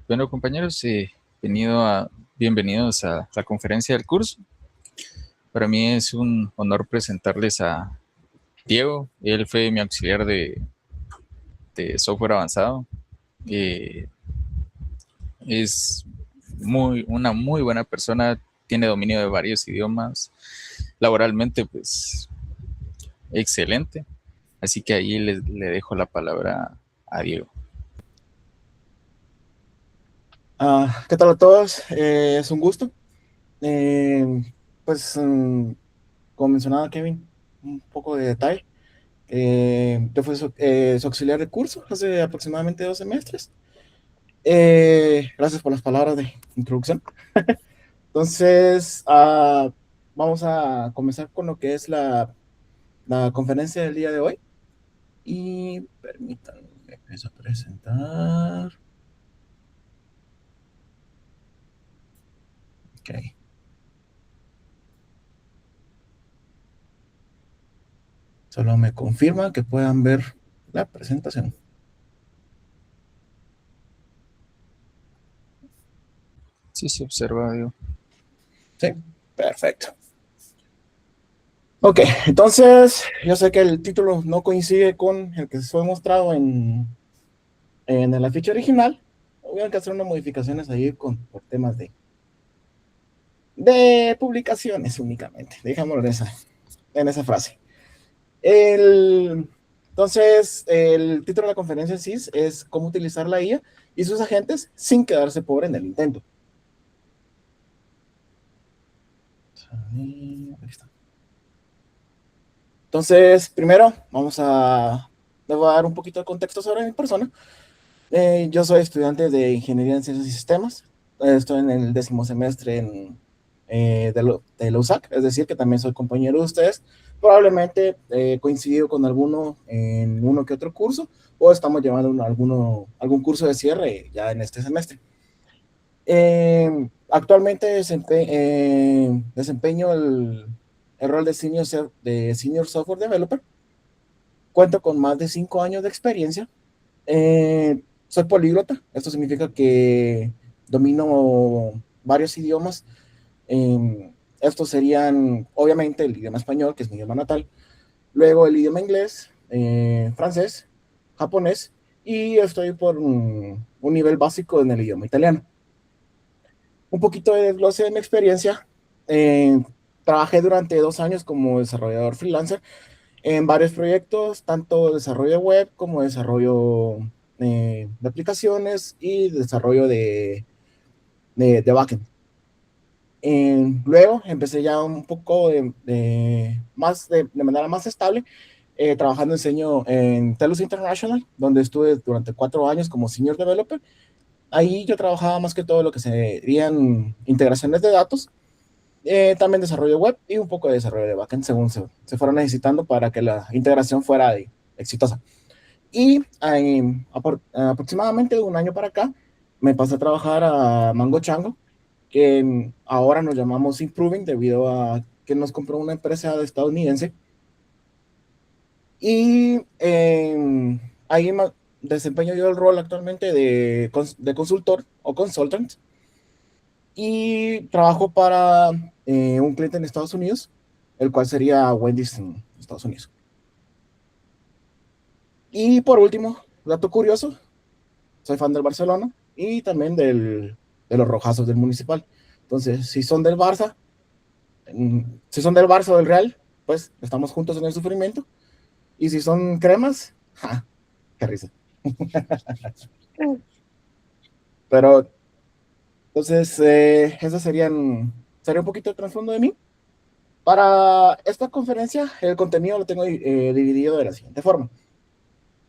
Bueno, compañeros, bienvenidos a la conferencia del curso. Para mí es un honor presentarles a Diego. Él fue mi auxiliar de software avanzado. Eh, es una muy buena persona, tiene dominio de varios idiomas. Laboralmente, pues, excelente. Así que ahí le dejo la palabra a Diego. ¿Qué tal a todos? Es un gusto. Eh, pues, como mencionaba Kevin, un poco de detalle. Yo fui su auxiliar de curso hace aproximadamente 2 semestres. Gracias por las palabras de introducción. Entonces, vamos a comenzar con lo que es la conferencia del día de hoy. Y permítanme, empiezo a presentar. Ok. Solo me confirma que puedan ver la presentación. Sí, se observa, Diego. Sí, perfecto. Ok, entonces yo sé que el título no coincide con el que fue mostrado en el afiche original. Voy a hacer unas modificaciones ahí por temas de publicaciones únicamente. Dejémoslo en esa frase. Entonces, el título de la conferencia en sí es cómo utilizar la IA y sus agentes sin quedarse pobre en el intento. Ahí está. Entonces, primero, les voy a dar un poquito de contexto sobre mi persona. Yo soy estudiante de Ingeniería en Ciencias y Sistemas. Estoy en el 10º semestre de la USAC, es decir, que también soy compañero de ustedes. Probablemente coincidido con alguno en uno que otro curso o estamos llevando algún curso de cierre ya en este semestre. Actualmente desempeño el rol de Senior Software Developer. Cuento con más de 5 años de experiencia. Soy políglota, esto significa que domino varios idiomas. Estos serían, obviamente, el idioma español, que es mi idioma natal, luego el idioma inglés, francés, japonés, y estoy por un nivel básico en el idioma italiano. Un poquito de desglose de mi experiencia. Eh, Trabajé durante 2 años como desarrollador freelancer en varios proyectos, tanto desarrollo web como desarrollo de aplicaciones y desarrollo de backend. Luego empecé ya un poco de manera más estable, trabajando en Telus International, donde estuve durante 4 años como senior developer. Ahí yo trabajaba más que todo lo que serían integraciones de datos, también desarrollo web y un poco de desarrollo de backend según se fueron necesitando para que la integración fuera exitosa. Y aproximadamente de un año para acá me pasé a trabajar a Mango Chango, que ahora nos llamamos Improving debido a que nos compró una empresa estadounidense. Y ahí desempeño yo el rol actualmente de consultor o consultant y trabajo para un cliente en Estados Unidos, el cual sería Wendy's en Estados Unidos. Y por último, dato curioso, soy fan del Barcelona y también de los rojazos del Municipal. Entonces, si son del Barça o del Real, pues estamos juntos en el sufrimiento. Y si son cremas, ¡ja! ¡Qué risa! Pero, entonces, eso sería un poquito de trasfondo de mí. Para esta conferencia, el contenido lo tengo dividido de la siguiente forma.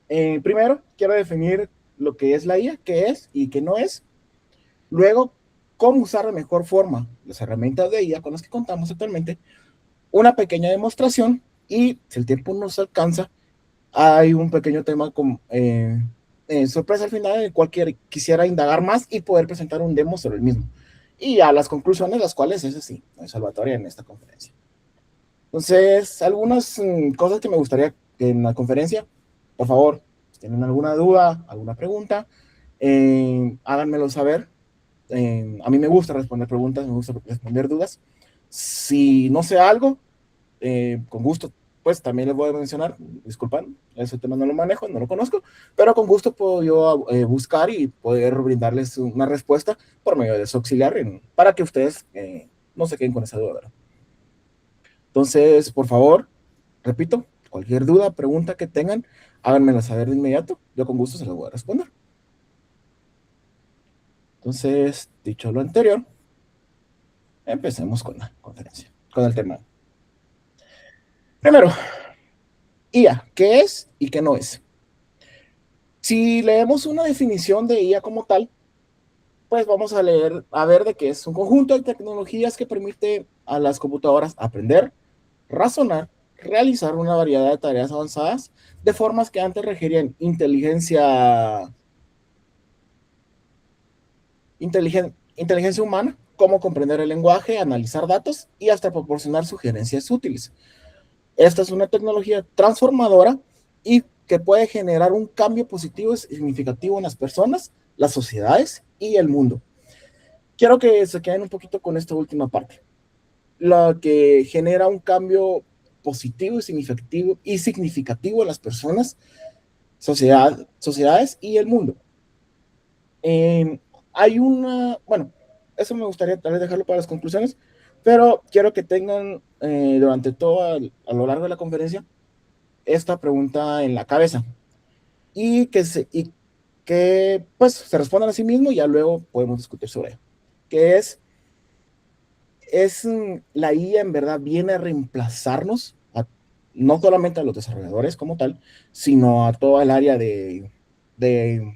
Primero, quiero definir lo que es la IA, qué es y qué no es. Luego, cómo usar de mejor forma las herramientas de IA con las que contamos actualmente. Una pequeña demostración y, si el tiempo nos alcanza, hay un pequeño tema con sorpresa al final, en el cual quisiera indagar más y poder presentar un demo sobre el mismo. Y a las conclusiones, las cuales, eso sí, no es salvatoria en esta conferencia. Entonces, algunas cosas que me gustaría que en la conferencia, por favor, si tienen alguna duda, alguna pregunta, Háganmelo saber. A mí me gusta responder preguntas, me gusta responder dudas. Si no sé algo, con gusto, pues también les voy a mencionar, disculpan, ese tema no lo manejo, no lo conozco, pero con gusto puedo yo buscar y poder brindarles una respuesta por medio de su auxiliar para que ustedes no se queden con esa duda, ¿verdad? Entonces, por favor, repito, cualquier duda, pregunta que tengan, háganmela saber de inmediato, yo con gusto se las voy a responder. Entonces, dicho lo anterior, empecemos con la conferencia, con el tema. Primero, IA, ¿qué es y qué no es? Si leemos una definición de IA como tal, pues vamos a leer, a ver de qué es un conjunto de tecnologías que permite a las computadoras aprender, razonar, realizar una variedad de tareas avanzadas de formas que antes requerían inteligencia humana, como comprender el lenguaje, analizar datos y hasta proporcionar sugerencias útiles. Esta es una tecnología transformadora y que puede generar un cambio positivo y significativo en las personas, las sociedades y el mundo. Quiero que se queden un poquito con esta última parte, la que genera un cambio positivo y significativo en las personas, sociedades y el mundo. Eh, Hay bueno, eso me gustaría tal vez dejarlo para las conclusiones, pero quiero que tengan durante a lo largo de la conferencia esta pregunta en la cabeza y que pues se respondan a sí mismo y ya luego podemos discutir sobre ello. Que la IA en verdad viene a reemplazarnos, no solamente a los desarrolladores como tal, sino a toda el área de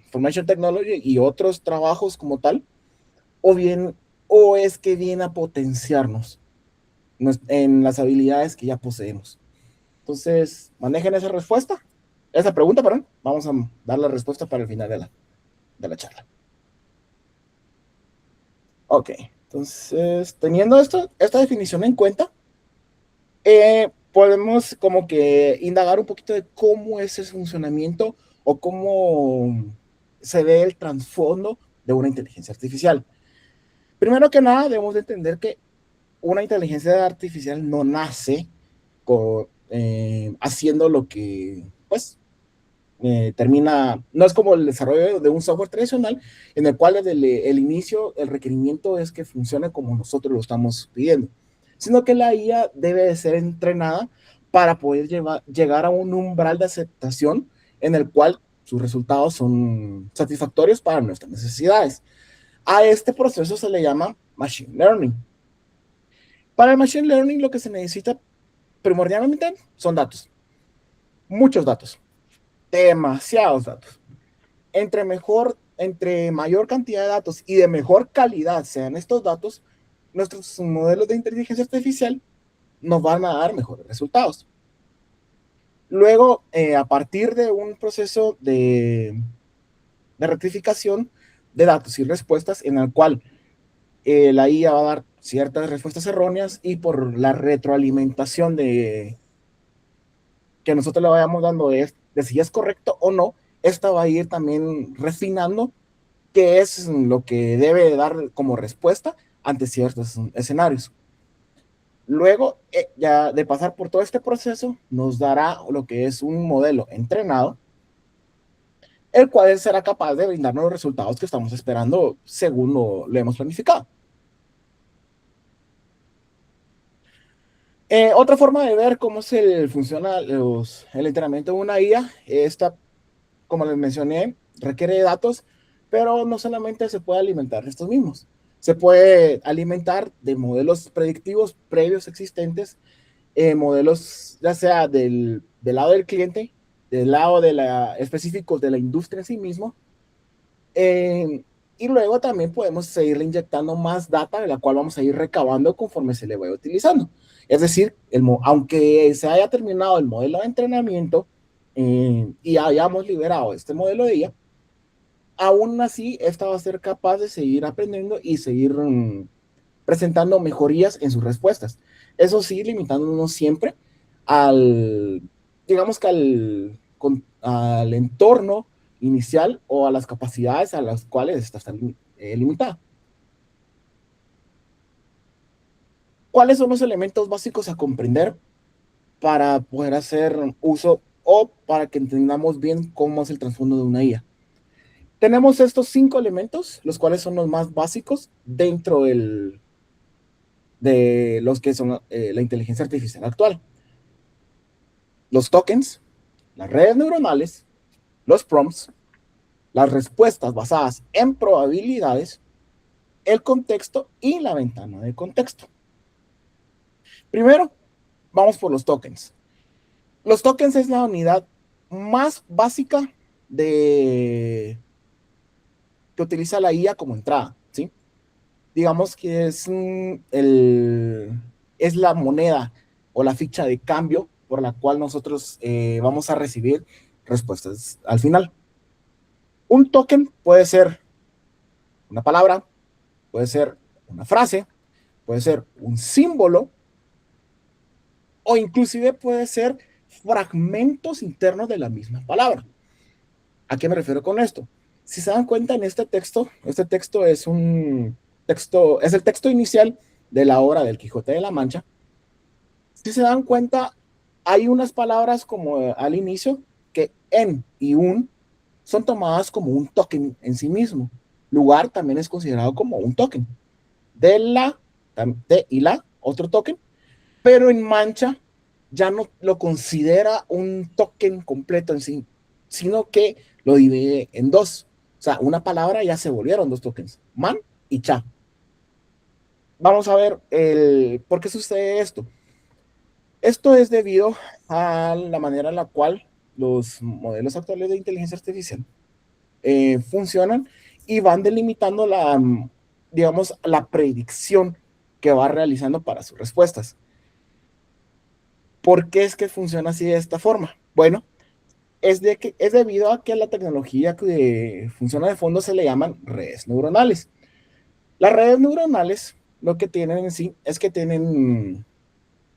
Information Technology y otros trabajos como tal, o bien, o es que viene a potenciarnos en las habilidades que ya poseemos. Entonces, manejen esa pregunta, perdón. Vamos a dar la respuesta para el final de la charla. Ok, entonces, teniendo esta definición en cuenta, podemos como que indagar un poquito de cómo es ese funcionamiento o cómo se ve el trasfondo de una inteligencia artificial. Primero que nada, debemos de entender que una inteligencia artificial no nace haciendo lo que, pues, no es como el desarrollo de un software tradicional en el cual desde el inicio el requerimiento es que funcione como nosotros lo estamos pidiendo, sino que la IA debe de ser entrenada para poder llegar a un umbral de aceptación en el cual sus resultados son satisfactorios para nuestras necesidades. A este proceso se le llama Machine Learning. Para el Machine Learning lo que se necesita primordialmente son datos, muchos datos, demasiados datos. Entre mayor cantidad de datos y de mejor calidad sean estos datos, nuestros modelos de inteligencia artificial nos van a dar mejores resultados. Luego, a partir de un proceso de rectificación de datos y respuestas en el cual la IA va a dar ciertas respuestas erróneas y por la retroalimentación que nosotros le vayamos dando de si es correcto o no, esta va a ir también refinando qué es lo que debe dar como respuesta ante ciertos escenarios. Luego, ya de pasar por todo este proceso, nos dará lo que es un modelo entrenado, el cual será capaz de brindarnos los resultados que estamos esperando según lo hemos planificado. Otra forma de ver cómo funciona el entrenamiento de una IA, como les mencioné, requiere de datos, pero no solamente se puede alimentar de estos mismos, se puede alimentar de modelos predictivos previos existentes, modelos ya sea del lado del cliente, del lado específicos de la industria en sí mismo, y luego también podemos seguir inyectando más data, de la cual vamos a ir recabando conforme se le vaya utilizando. Es decir, aunque se haya terminado el modelo de entrenamiento y hayamos liberado este modelo de IA, aún así, esta va a ser capaz de seguir aprendiendo y seguir presentando mejorías en sus respuestas. Eso sí, limitándonos siempre al, digamos que al entorno inicial o a las capacidades a las cuales está limitada. ¿Cuáles son los elementos básicos a comprender para poder hacer uso o para que entendamos bien cómo es el trasfondo de una IA? Tenemos estos 5 elementos, los cuales son los más básicos dentro de los que son la inteligencia artificial actual. Los tokens, las redes neuronales, los prompts, las respuestas basadas en probabilidades, el contexto y la ventana de contexto. Primero, vamos por los tokens. Los tokens es la unidad más básica que utiliza la IA como entrada, ¿sí? Digamos que es la moneda o la ficha de cambio por la cual nosotros vamos a recibir respuestas al final. Un token puede ser una palabra, puede ser una frase, puede ser un símbolo o inclusive puede ser fragmentos internos de la misma palabra. ¿A qué me refiero con esto? Si se dan cuenta en este texto es es el texto inicial de la obra del Quijote de la Mancha. Si se dan cuenta, hay unas palabras como al inicio que en y un son tomadas como un token en sí mismo. Lugar también es considerado como un token. De y la, otro token, pero en Mancha ya no lo considera un token completo en sí, sino que lo divide en dos. O sea, una palabra ya se volvieron dos tokens, man y cha. Vamos a ver por qué sucede esto. Esto es debido a la manera en la cual los modelos actuales de inteligencia artificial funcionan y van delimitando digamos, la predicción que va realizando para sus respuestas. ¿Por qué es que funciona así de esta forma? Bueno, es debido a que la tecnología que funciona de fondo se le llaman redes neuronales. Las redes neuronales lo que tienen en sí es que tienen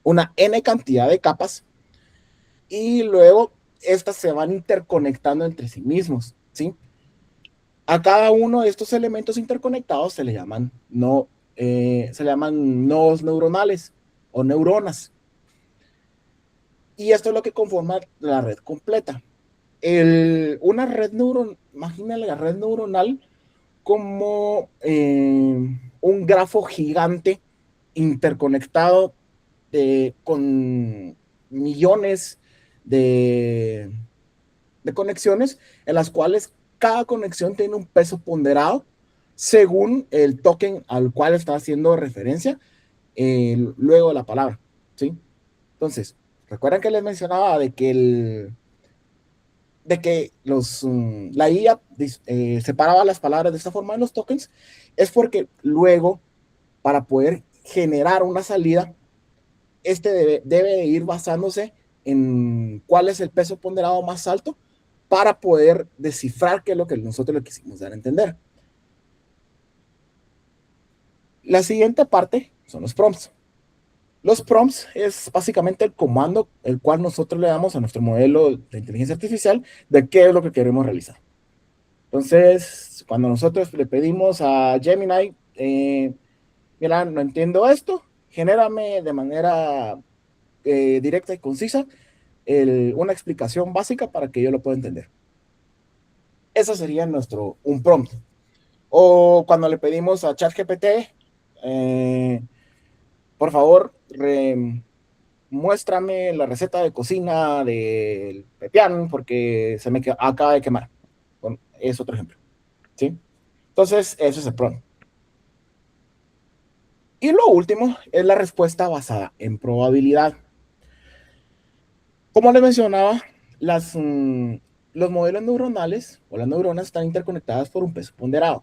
una n cantidad de capas y luego estas se van interconectando entre sí mismos, ¿sí? A cada uno de estos elementos interconectados se le llaman nodos neuronales o neuronas. Y esto es lo que conforma la red completa. Una red neuronal, imagínale la red neuronal como un grafo gigante interconectado con millones de, de conexiones en las cuales cada conexión tiene un peso ponderado según el token al cual está haciendo referencia luego de la palabra, ¿sí? Entonces, recuerdan que les mencionaba de que la IA separaba las palabras de esta forma en los tokens, es porque luego, para poder generar una salida, debe de ir basándose en cuál es el peso ponderado más alto para poder descifrar qué es lo que nosotros le quisimos dar a entender. La siguiente parte son los prompts. Los prompts es básicamente el comando el cual nosotros le damos a nuestro modelo de inteligencia artificial de qué es lo que queremos realizar. Entonces, cuando nosotros le pedimos a Gemini, mira, no entiendo esto, genérame de manera directa y concisa una explicación básica para que yo lo pueda entender. Eso sería un prompt. O cuando le pedimos a ChatGPT, por favor, muéstrame la receta de cocina del pepián porque se me acaba de quemar. Es otro ejemplo, ¿sí? Entonces, eso es el prompt. Y lo último es la respuesta basada en probabilidad. Como les mencionaba, los modelos neuronales o las neuronas están interconectadas por un peso ponderado.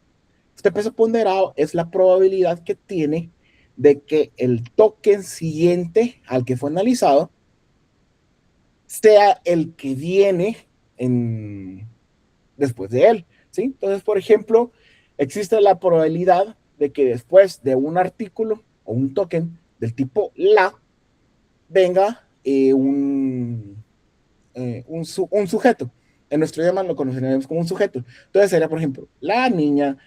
Este peso ponderado es la probabilidad que tiene de que el token siguiente al que fue analizado sea el que viene después de él, ¿sí? Entonces, por ejemplo, existe la probabilidad de que después de un artículo o un token del tipo la venga un sujeto, En nuestro idioma lo conoceremos como un sujeto. Entonces sería, por ejemplo, la niña,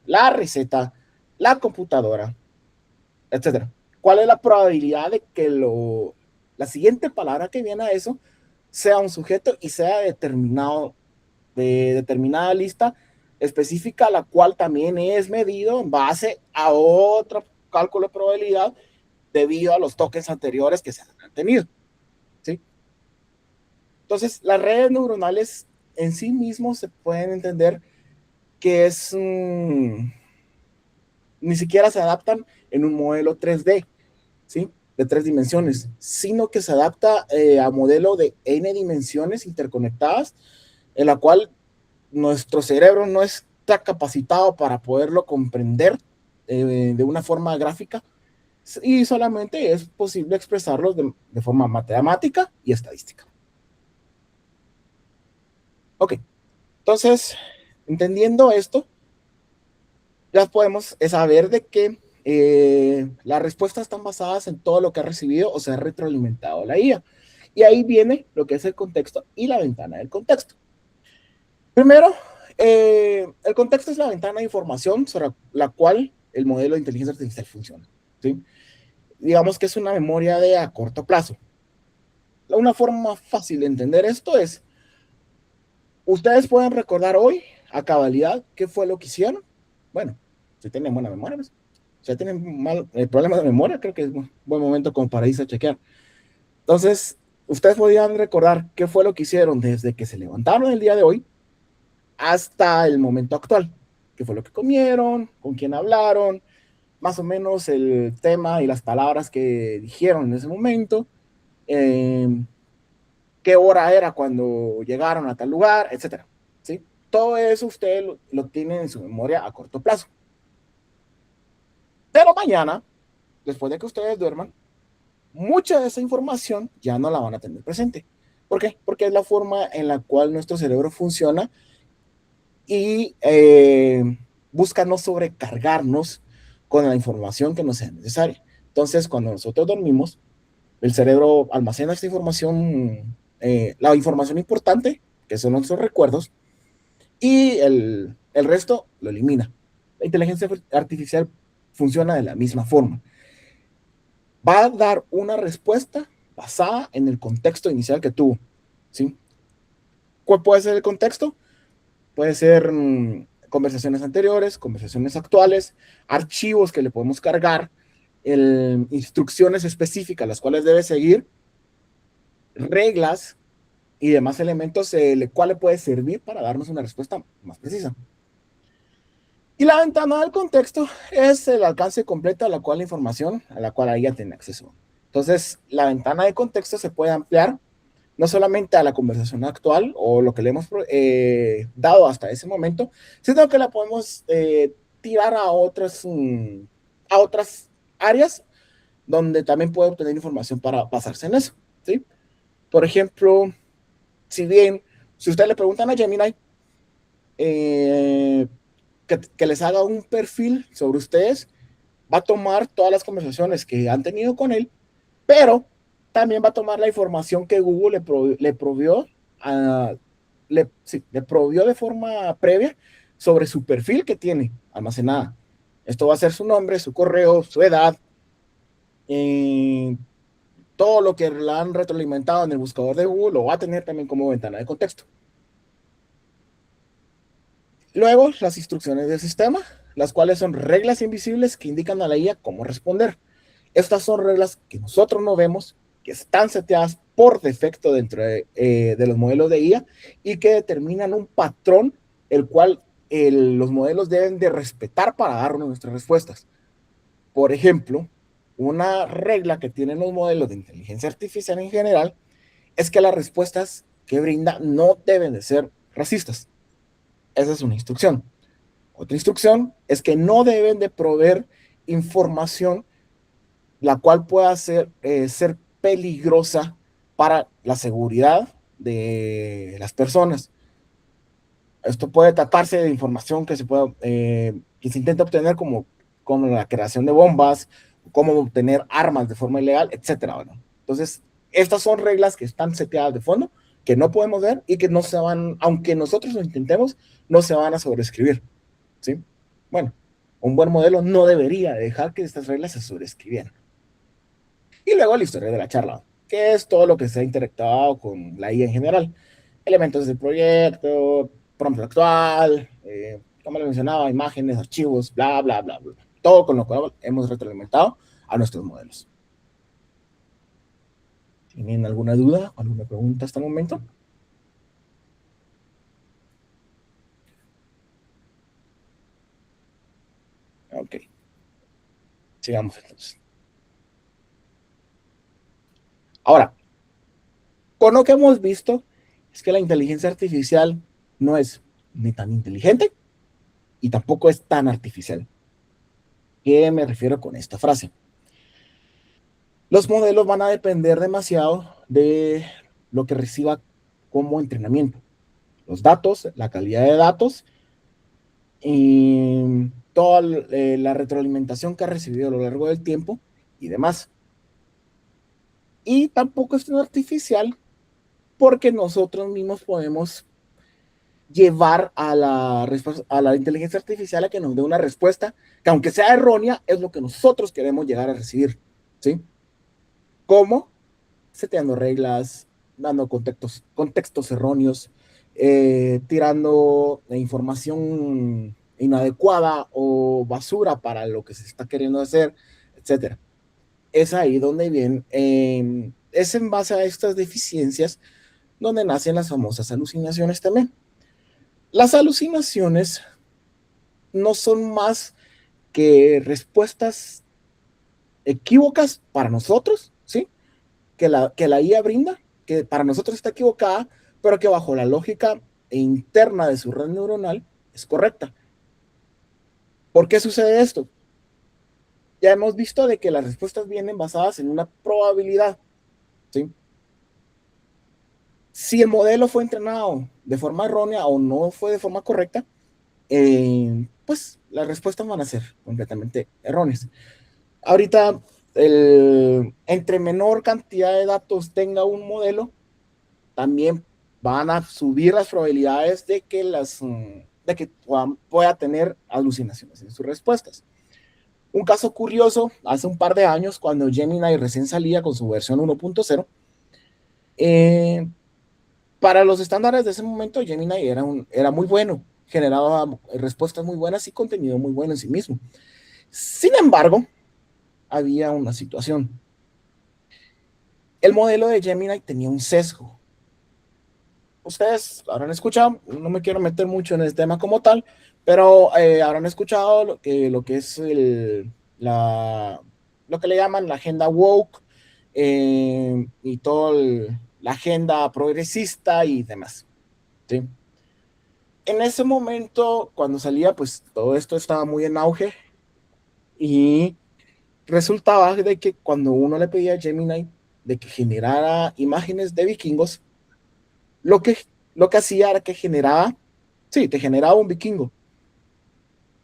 la receta, la computadora, etcétera. ¿Cuál es la probabilidad de que la siguiente palabra que viene a eso sea un sujeto y sea determinado de determinada lista específica, la cual también es medido en base a otro cálculo de probabilidad debido a los tokens anteriores que se han tenido? ¿Sí? Entonces, las redes neuronales en sí mismos se pueden entender que ni siquiera se adaptan en un modelo 3D, ¿sí? De 3 dimensiones, sino que se adapta a modelo de n dimensiones interconectadas, en la cual nuestro cerebro no está capacitado para poderlo comprender de una forma gráfica y solamente es posible expresarlos de forma matemática y estadística. Ok, entonces, entendiendo esto, ya podemos saber de que las respuestas están basadas en todo lo que ha recibido o se ha retroalimentado la IA. Y ahí viene lo que es el contexto y la ventana del contexto. Primero, el contexto es la ventana de información sobre la cual el modelo de inteligencia artificial funciona, ¿sí? Digamos que es una memoria de a corto plazo. Una forma fácil de entender esto es, ustedes pueden recordar hoy a cabalidad qué fue lo que hicieron. Bueno, si tienen buena memoria, pues. Si tienen problemas de memoria, creo que es un buen momento como para irse a chequear. Entonces, ustedes podrían recordar qué fue lo que hicieron desde que se levantaron el día de hoy hasta el momento actual. ¿Qué fue lo que comieron? ¿Con quién hablaron? Más o menos el tema y las palabras que dijeron en ese momento. Eh, ¿Qué hora era cuando llegaron a tal lugar? Etcétera. ¿Sí? Todo eso ustedes lo tienen en su memoria a corto plazo. Pero mañana, después de que ustedes duerman, mucha de esa información ya no la van a tener presente. ¿Por qué? Porque es la forma en la cual nuestro cerebro funciona y busca no sobrecargarnos con la información que no sea necesaria. Entonces, cuando nosotros dormimos, el cerebro almacena esta información, la información importante, que son nuestros recuerdos, y el resto lo elimina. La inteligencia artificial funciona de la misma forma. Va a dar una respuesta basada en el contexto inicial que tuvo, ¿sí? ¿Cuál puede ser el contexto? Puede ser conversaciones anteriores, conversaciones actuales, archivos que le podemos cargar, instrucciones específicas las cuales debe seguir, reglas y demás elementos, el cual le puede servir para darnos una respuesta más precisa. Y la ventana del contexto es el alcance completo a la cual la información a la cual ella tiene acceso. Entonces, la ventana de contexto se puede ampliar no solamente a la conversación actual o lo que le hemos dado hasta ese momento, sino que la podemos tirar a otras áreas donde también puede obtener información para basarse en eso, ¿sí? Por ejemplo, si usted le preguntan a Gemini eh, que les haga un perfil sobre ustedes, va a tomar todas las conversaciones que han tenido con él, pero también va a tomar la información que Google le provió, a, sí, le provió de forma previa sobre su perfil que tiene almacenada. Esto va a ser su nombre, su correo, su edad, todo lo que la han retroalimentado en el buscador de Google lo va a tener también como ventana de contexto. Luego, las instrucciones del sistema, las cuales son reglas invisibles que indican a la IA cómo responder. Estas son reglas que nosotros no vemos, que están seteadas por defecto dentro de los modelos de IA y que determinan un patrón el cual los modelos deben de respetar para darnos nuestras respuestas. Por ejemplo, una regla que tienen los modelos de inteligencia artificial en general es que las respuestas que brinda no deben de ser racistas. Esa es una instrucción. Otra instrucción es que no deben de proveer información la cual pueda ser peligrosa para la seguridad de las personas. Esto puede tratarse de información que se intenta obtener como la creación de bombas, cómo obtener armas de forma ilegal, etcétera. Bueno, entonces, estas son reglas que están seteadas de fondo que no podemos ver y que no se van, aunque nosotros lo intentemos, no se van a sobreescribir, ¿sí? Bueno, un buen modelo no debería dejar que estas reglas se sobreescribieran. Y luego la historia de la charla, que es todo lo que se ha interactuado con la IA en general. Elementos del proyecto, prompt actual, como le mencionaba, imágenes, archivos, bla, bla, bla, bla. Todo con lo cual hemos retroalimentado a nuestros modelos. ¿Tienen alguna duda, alguna pregunta hasta el momento? Ok, sigamos entonces. Ahora, con lo que hemos visto, es que la inteligencia artificial no es ni tan inteligente y tampoco es tan artificial. ¿Qué me refiero con esta frase? Los modelos van a depender demasiado de lo que reciba como entrenamiento. Los datos, la calidad de datos y toda la retroalimentación que ha recibido a lo largo del tiempo y demás. Y tampoco es tan artificial porque nosotros mismos podemos llevar a la inteligencia artificial a que nos dé una respuesta que aunque sea errónea, es lo que nosotros queremos llegar a recibir, ¿sí? ¿Cómo? Seteando reglas, dando contextos erróneos, tirando información inadecuada o basura para lo que se está queriendo hacer, etcétera. Es ahí donde viene, es en base a estas deficiencias donde nacen las famosas alucinaciones también. Las alucinaciones no son más que respuestas equívocas para nosotros, ¿sí? Que la IA brinda, que para nosotros está equivocada, pero que bajo la lógica interna de su red neuronal es correcta. ¿Por qué sucede esto? Ya hemos visto de que las respuestas vienen basadas en una probabilidad, ¿sí? Si el modelo fue entrenado de forma errónea o no fue de forma correcta, pues las respuestas van a ser completamente erróneas. Ahorita, entre menor cantidad de datos tenga un modelo, también van a subir las probabilidades de que pueda tener alucinaciones en sus respuestas. Un caso curioso, hace un par de años, cuando Gemini recién salía con su versión 1.0, eh, para los estándares de ese momento, Gemini era muy bueno, generaba respuestas muy buenas y contenido muy bueno en sí mismo. Sin embargo, había una situación. El modelo de Gemini tenía un sesgo. Ustedes habrán escuchado, no me quiero meter mucho en el tema como tal, pero habrán escuchado lo que es lo que le llaman la agenda woke y toda la agenda progresista y demás. ¿Sí? En ese momento, cuando salía, pues todo esto estaba muy en auge y resultaba de que cuando uno le pedía a Gemini de que generara imágenes de vikingos, lo que, lo que hacía era que generaba, sí, te generaba un vikingo,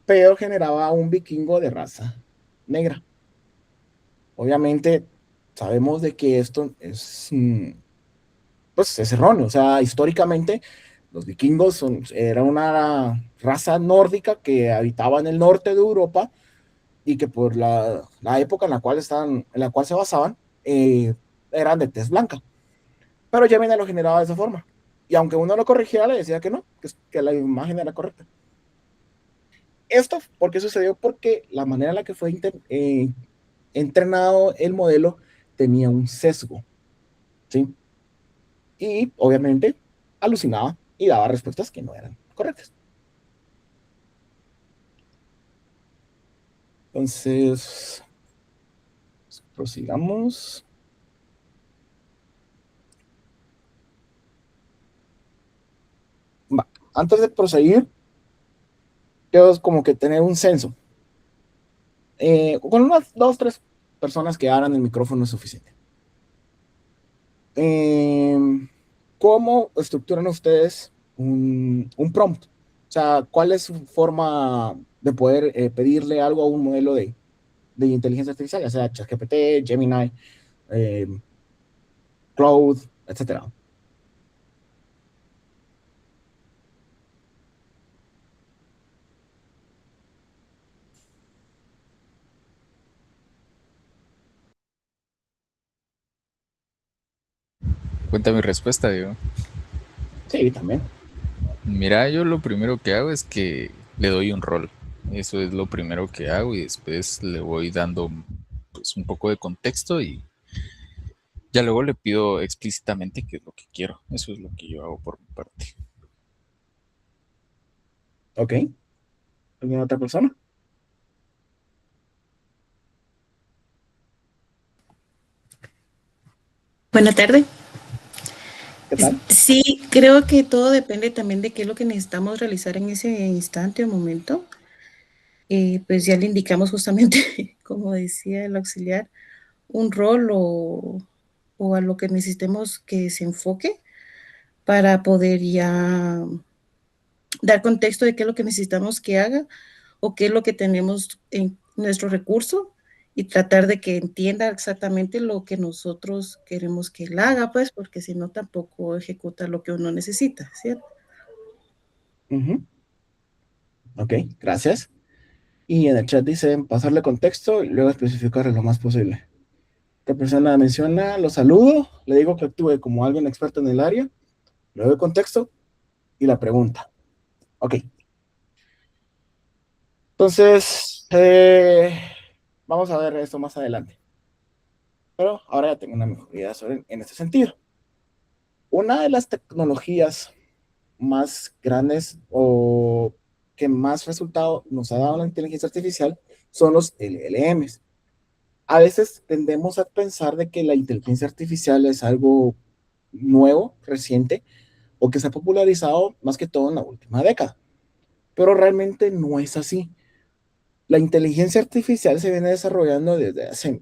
pero generaba un vikingo de raza negra. Obviamente, sabemos de que esto es, pues, es erróneo. O sea, históricamente, los vikingos era una raza nórdica que habitaba en el norte de Europa y que por la época en la cual se basaban, eran de tez blanca. Pero Gemini lo generaba de esa forma. Y aunque uno lo corrigiera, le decía que no, que la imagen era correcta. Esto, ¿por qué sucedió? Porque la manera en la que fue entrenado el modelo tenía un sesgo, ¿sí? Y obviamente alucinaba y daba respuestas que no eran correctas. Entonces, prosigamos. Va. Antes de proseguir, quiero como que tener un censo. Con unas dos, tres personas que abran el micrófono es suficiente. Eh, ¿Cómo estructuran ustedes un prompt? O sea, ¿cuál es su forma de poder pedirle algo a un modelo de inteligencia artificial, ya sea ChatGPT, Gemini, eh, Cloud, etcétera? Cuenta mi respuesta, digo. Sí, también. Mira, yo lo primero que hago es que le doy un rol. Eso es lo primero que hago y después le voy dando pues un poco de contexto y ya luego le pido explícitamente qué es lo que quiero. Eso es lo que yo hago por mi parte. Ok. ¿Alguna otra persona? Buenas tardes. ¿Qué tal? Sí, creo que todo depende también de qué es lo que necesitamos realizar en ese instante o momento. Pues ya le indicamos justamente, como decía el auxiliar, un rol o a lo que necesitemos que se enfoque para poder ya dar contexto de qué es lo que necesitamos que haga o qué es lo que tenemos en nuestro recurso y tratar de que entienda exactamente lo que nosotros queremos que él haga, pues, porque si no tampoco ejecuta lo que uno necesita, ¿cierto? Ujú. Ok, gracias. Y en el chat dicen pasarle contexto y luego especificar lo más posible. Esta persona menciona, lo saludo, le digo que actúe como alguien experto en el área, le doy contexto y la pregunta. Ok, entonces, vamos a ver esto más adelante. Pero ahora ya tengo una mejor idea en este sentido. Una de las tecnologías más grandes o que más resultado nos ha dado la inteligencia artificial son los LLMs. A veces tendemos a pensar de que la inteligencia artificial es algo nuevo, reciente, o que se ha popularizado más que todo en la última década. Pero realmente no es así. La inteligencia artificial se viene desarrollando desde hace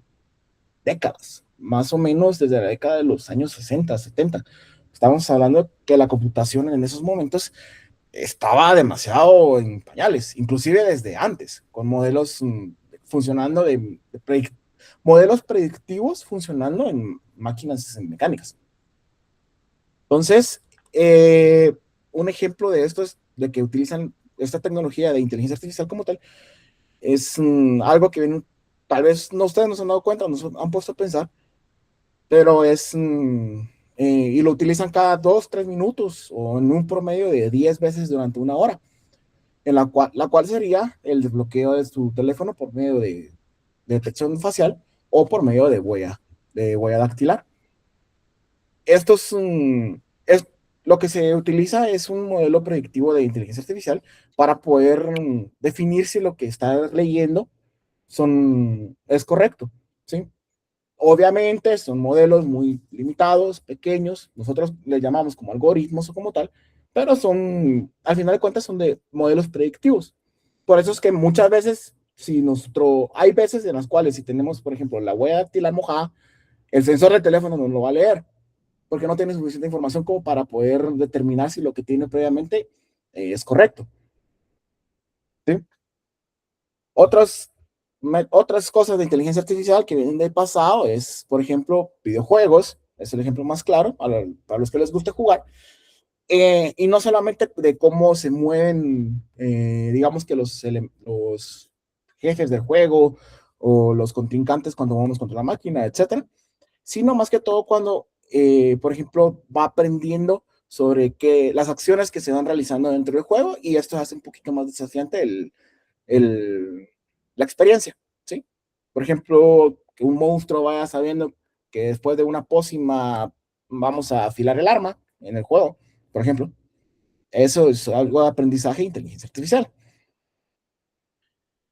décadas, más o menos desde la década de los años 60, 70. Estamos hablando que la computación en esos momentos estaba demasiado en pañales, inclusive desde antes, con modelos funcionando modelos predictivos funcionando en máquinas mecánicas. Entonces, un ejemplo de esto es de que utilizan esta tecnología de inteligencia artificial como tal, es algo que tal vez no ustedes no se han dado cuenta, no se han puesto a pensar, pero y lo utilizan cada 2, 3 minutos o en un promedio de 10 veces durante una hora, en la cual sería el desbloqueo de su teléfono por medio de detección facial o por medio de huella dactilar. Esto es lo que se utiliza es un modelo predictivo de inteligencia artificial para poder definir si lo que está leyendo es correcto, ¿sí? Obviamente son modelos muy limitados, pequeños, nosotros les llamamos como algoritmos o como tal, pero al final de cuentas son de modelos predictivos. Por eso es que muchas veces, hay veces en las cuales si tenemos, por ejemplo, la huella dactilar mojada, el sensor del teléfono no lo va a leer, porque no tiene suficiente información como para poder determinar si lo que tiene previamente es correcto, ¿sí? Otras, otras cosas de inteligencia artificial que vienen del pasado es, por ejemplo, videojuegos, es el ejemplo más claro para los que les guste jugar, y no solamente de cómo se mueven, digamos que los jefes del juego o los contrincantes cuando vamos contra la máquina, etcétera, sino más que todo cuando, por ejemplo, va aprendiendo sobre las acciones que se van realizando dentro del juego y esto hace un poquito más desafiante el, la experiencia, ¿sí? Por ejemplo, que un monstruo vaya sabiendo que después de una pócima vamos a afilar el arma en el juego, por ejemplo. Eso es algo de aprendizaje e inteligencia artificial.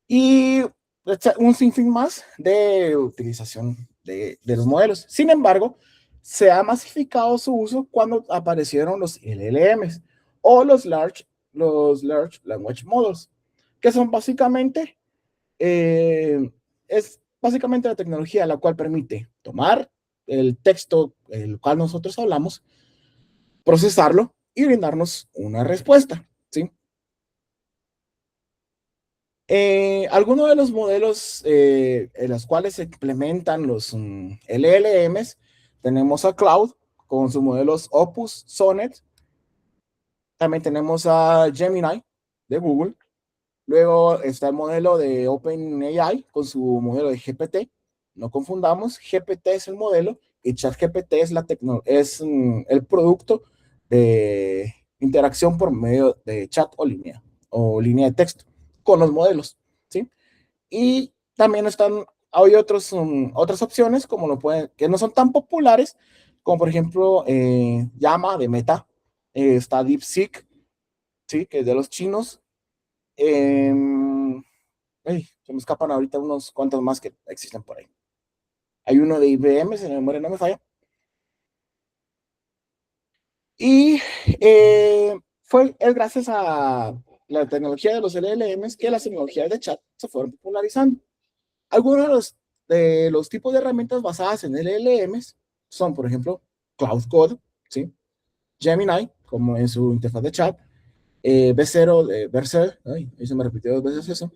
Y un sinfín más de utilización de los modelos. Sin embargo, se ha masificado su uso cuando aparecieron los LLMs o los Large Language Models, que son básicamente, es básicamente la tecnología la cual permite tomar el texto el cual nosotros hablamos, procesarlo y brindarnos una respuesta, ¿sí? Algunos de los modelos en los cuales se implementan los LLMs, tenemos a Cloud con sus modelos Opus, Sonnet, también tenemos a Gemini de Google, luego está el modelo de OpenAI con su modelo de GPT, no confundamos, GPT es el modelo y ChatGPT es el producto de interacción por medio de chat o línea de texto con los modelos, ¿sí? Y también hay otras opciones que no son tan populares, como por ejemplo Llama de Meta, está DeepSeek, ¿sí? Que es de los chinos. Se me escapan ahorita unos cuantos más que existen por ahí. Hay uno de IBM, si la memoria no me falla. Y es gracias a la tecnología de los LLMs que las tecnologías de chat se fueron popularizando. Algunos de los tipos de herramientas basadas en LLMs son, por ejemplo, Cloud Code, ¿sí? Gemini, como en su interfaz de chat, B0 de Vercel, ahí se me repitió 2 veces eso,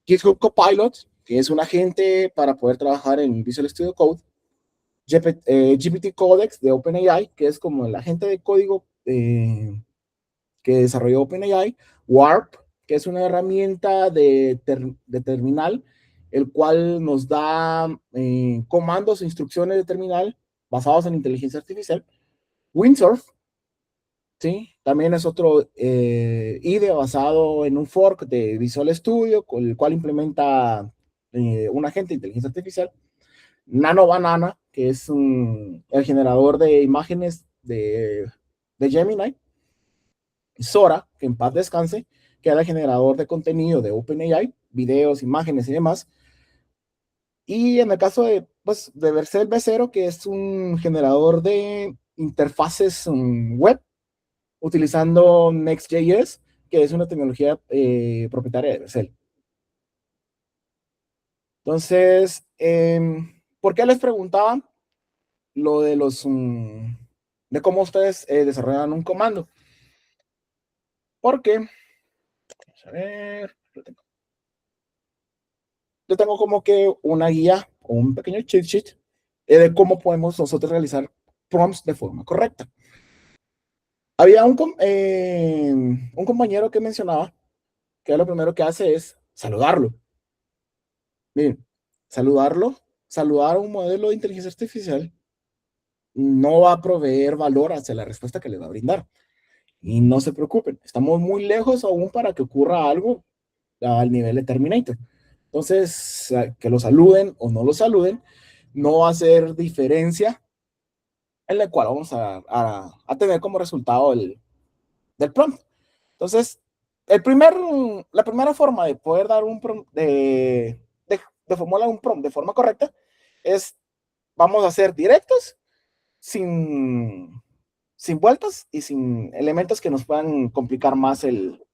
GitHub Copilot, que es un agente para poder trabajar en Visual Studio Code, GPT Codex de OpenAI, que es como el agente de código que desarrolló OpenAI, Warp, que es una herramienta de terminal, el cual nos da comandos e instrucciones de terminal basados en inteligencia artificial. Windsurf, ¿sí? También es otro IDE basado en un fork de Visual Studio, con el cual implementa un agente de inteligencia artificial. Nano Banana, que es el generador de imágenes de Gemini. Sora, que en paz descanse, que era el generador de contenido de OpenAI, videos, imágenes y demás. Y en el caso de Vercel B0, que es un generador de interfaces web utilizando Next.js, que es una tecnología propietaria de Vercel. Entonces, ¿por qué les preguntaba lo de de cómo ustedes desarrollan un comando? Porque, vamos a ver, yo tengo como que una guía o un pequeño cheat sheet de cómo podemos nosotros realizar prompts de forma correcta. Había un compañero que mencionaba que lo primero que hace es saludarlo. Miren, saludar a un modelo de inteligencia artificial no va a proveer valor hacia la respuesta que le va a brindar. Y no se preocupen, estamos muy lejos aún para que ocurra algo al nivel de Terminator. Entonces, que lo saluden o no lo saluden, no va a hacer diferencia en la cual vamos a tener como resultado del prompt. Entonces, la primera forma de poder dar un prompt, de formular un prompt de forma correcta, es vamos a ser directos, sin vueltas y sin elementos que nos puedan complicar más el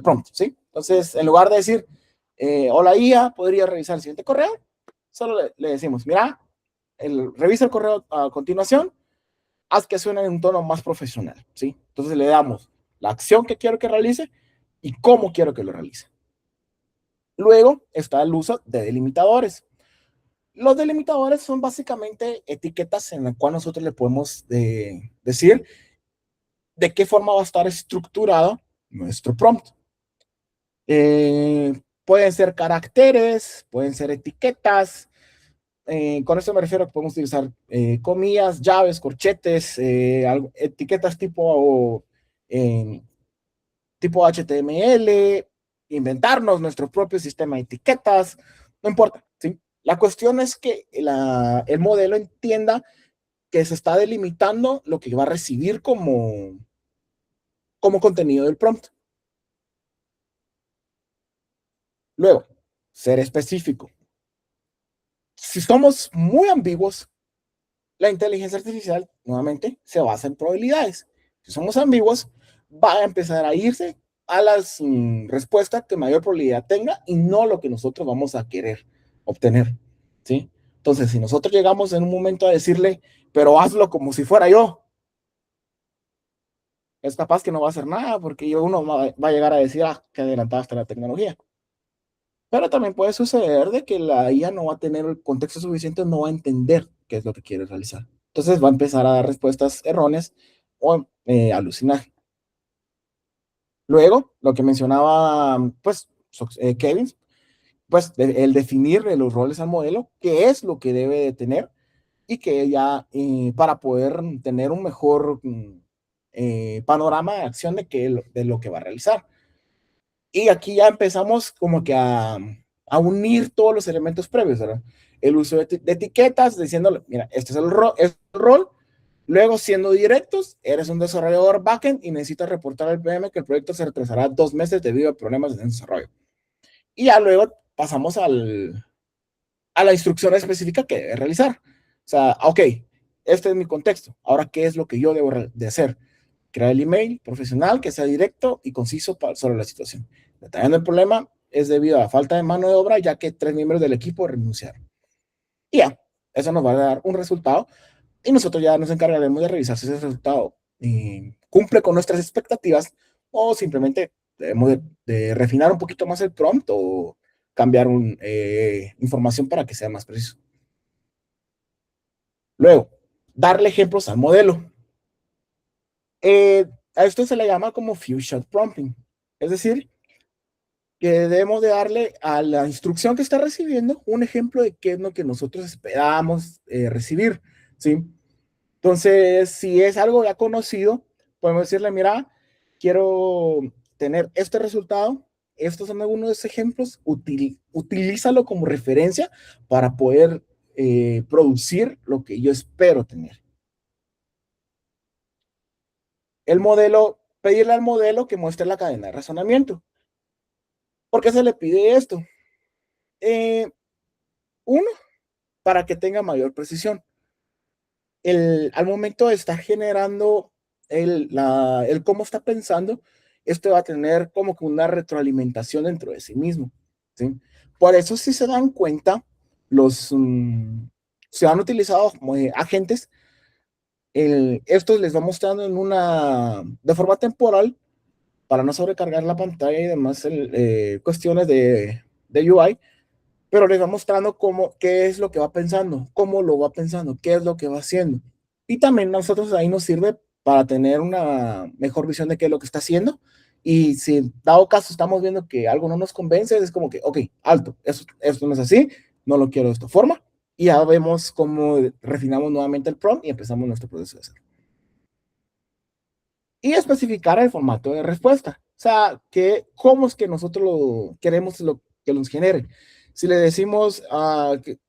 prompt, ¿sí? Entonces, en lugar de decir, hola IA, ¿podría revisar el siguiente correo? Solo le decimos, mira, revisa el correo a continuación, haz que suene en un tono más profesional, ¿sí? Entonces le damos la acción que quiero que realice y cómo quiero que lo realice. Luego está el uso de delimitadores. Los delimitadores son básicamente etiquetas en las cuales nosotros le podemos decir de qué forma va a estar estructurado nuestro prompt. Pueden ser caracteres, pueden ser etiquetas. Con esto me refiero a que podemos utilizar comillas, llaves, corchetes, etiquetas tipo HTML, inventarnos nuestro propio sistema de etiquetas, no importa, ¿sí? La cuestión es que el modelo entienda que se está delimitando lo que va a recibir como contenido del prompt. Luego, ser específico. Si somos muy ambiguos, la inteligencia artificial, nuevamente, se basa en probabilidades. Si somos ambiguos, va a empezar a irse a las respuestas que mayor probabilidad tenga y no lo que nosotros vamos a querer obtener, ¿sí? Entonces, si nosotros llegamos en un momento a decirle, pero hazlo como si fuera yo, es capaz que no va a hacer nada porque uno va a llegar a decir, que adelantada está la tecnología. Pero también puede suceder de que la IA no va a tener el contexto suficiente, no va a entender qué es lo que quiere realizar. Entonces va a empezar a dar respuestas erróneas o alucinar. Luego, lo que mencionaba, pues, Kevin, pues el definir los roles al modelo, qué es lo que debe de tener y que ya para poder tener un mejor panorama de acción de lo que va a realizar. Y aquí ya empezamos como que a unir todos los elementos previos, ¿verdad? El uso de etiquetas, diciéndole, mira, este es el rol. Luego, siendo directos, eres un desarrollador backend y necesitas reportar al PM que el proyecto se retrasará 2 meses debido a problemas en el desarrollo. Y ya luego pasamos a la instrucción específica que debe realizar. O sea, ok, este es mi contexto. Ahora, ¿qué es lo que yo debo de hacer? Crear el email profesional que sea directo y conciso sobre la situación. Detallando el problema es debido a la falta de mano de obra, ya que 3 miembros del equipo renunciaron. Y ya, eso nos va a dar un resultado y nosotros ya nos encargaremos de revisar si ese resultado cumple con nuestras expectativas o simplemente debemos de refinar un poquito más el prompt o cambiar información para que sea más preciso. Luego, darle ejemplos al modelo. A esto se le llama como few shot prompting. Es decir, que debemos de darle a la instrucción que está recibiendo un ejemplo de qué es lo que nosotros esperábamos recibir, ¿sí? Entonces, si es algo ya conocido, podemos decirle, mira, quiero tener este resultado, estos son algunos de esos ejemplos, utilízalo como referencia para poder producir lo que yo espero tener. El modelo, pedirle al modelo que muestre la cadena de razonamiento. ¿Por qué se le pide esto? Uno, para que tenga mayor precisión. Al momento de estar generando el cómo está pensando, esto va a tener como que una retroalimentación dentro de sí mismo, ¿sí? Por eso, si se dan cuenta, se han utilizado como agentes, estos les va mostrando de forma temporal para no sobrecargar la pantalla y demás cuestiones de UI, pero les va mostrando qué es lo que va pensando, cómo lo va pensando, qué es lo que va haciendo. Y también nosotros ahí nos sirve para tener una mejor visión de qué es lo que está haciendo. Y si dado caso estamos viendo que algo no nos convence, es como que, ok, alto, esto no es así, no lo quiero de esta forma. Y ya vemos cómo refinamos nuevamente el prompt y empezamos nuestro proceso de hacer. Y especificar el formato de respuesta. O sea, cómo es que nosotros queremos que nos genere. Si le decimos,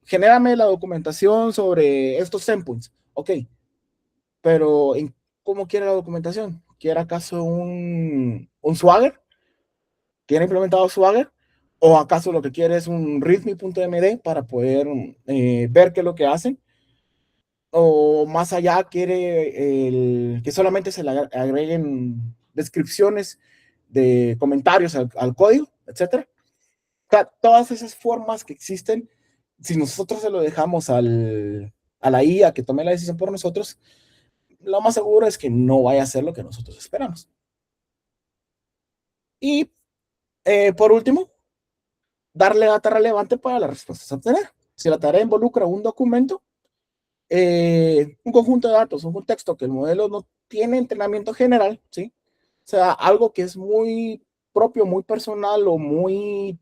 genérame la documentación sobre estos endpoints, ok, pero ¿cómo quiere la documentación? ¿Quiere acaso un Swagger? ¿Quiere implementado Swagger? ¿O acaso lo que quiere es un readme.md para poder ver qué es lo que hacen? ¿O más allá quiere que solamente se le agreguen descripciones de comentarios al código, etcétera? O sea, todas esas formas que existen, si nosotros se lo dejamos a la IA que tome la decisión por nosotros, lo más seguro es que no vaya a ser lo que nosotros esperamos. Y por último, darle data relevante para las respuestas a obtener. Si la tarea involucra un documento, un conjunto de datos, un contexto que el modelo no tiene entrenamiento general, ¿sí? O sea, algo que es muy propio, muy personal o muy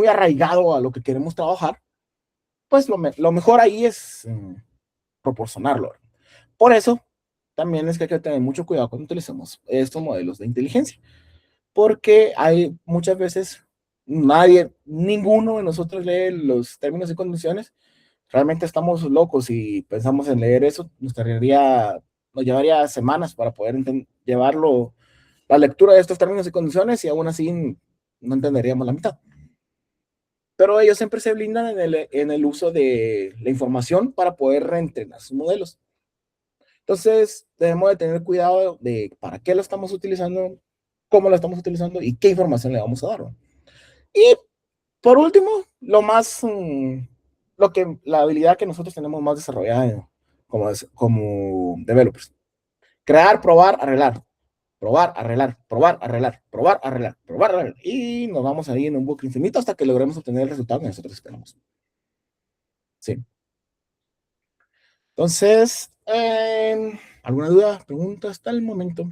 arraigado a lo que queremos trabajar, pues lo mejor ahí es proporcionarlo. Por eso, también es que hay que tener mucho cuidado cuando utilizamos estos modelos de inteligencia, porque hay muchas veces ninguno de nosotros lee los términos y condiciones. Realmente estamos locos y pensamos en leer eso, nos llevaría semanas para poder llevarlo, la lectura de estos términos y condiciones, y aún así no entenderíamos la mitad. Pero ellos siempre se blindan en el uso de la información para poder reentrenar sus modelos. Entonces, debemos de tener cuidado de para qué lo estamos utilizando, cómo lo estamos utilizando y qué información le vamos a dar. Y por último, la habilidad que nosotros tenemos más desarrollada como developers. Crear, probar, arreglar. Probar, arreglar, probar, arreglar, probar, arreglar, probar, arreglar. Y nos vamos ahí en un bucle infinito hasta que logremos obtener el resultado que nosotros esperamos. Sí. Entonces, ¿alguna duda, pregunta hasta el momento?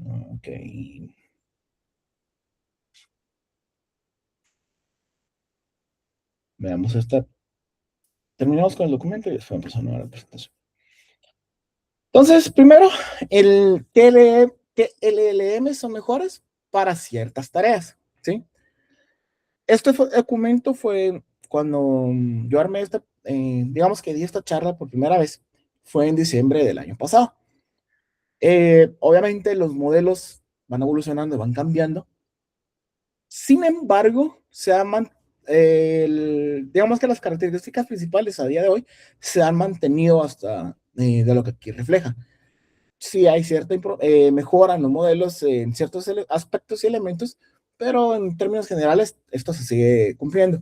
Ok. Veamos esta. Terminamos con el documento y después empezamos a la presentación. Entonces, primero, el TLLM son mejores para ciertas tareas, ¿sí? Este documento fue cuando yo armé digamos que di esta charla por primera vez, fue en diciembre del año pasado. Obviamente los modelos van evolucionando, van cambiando. Sin embargo, digamos que las características principales a día de hoy se han mantenido hasta de lo que aquí refleja. Sí hay cierta mejora en los modelos en ciertos aspectos y elementos, pero en términos generales esto se sigue cumpliendo.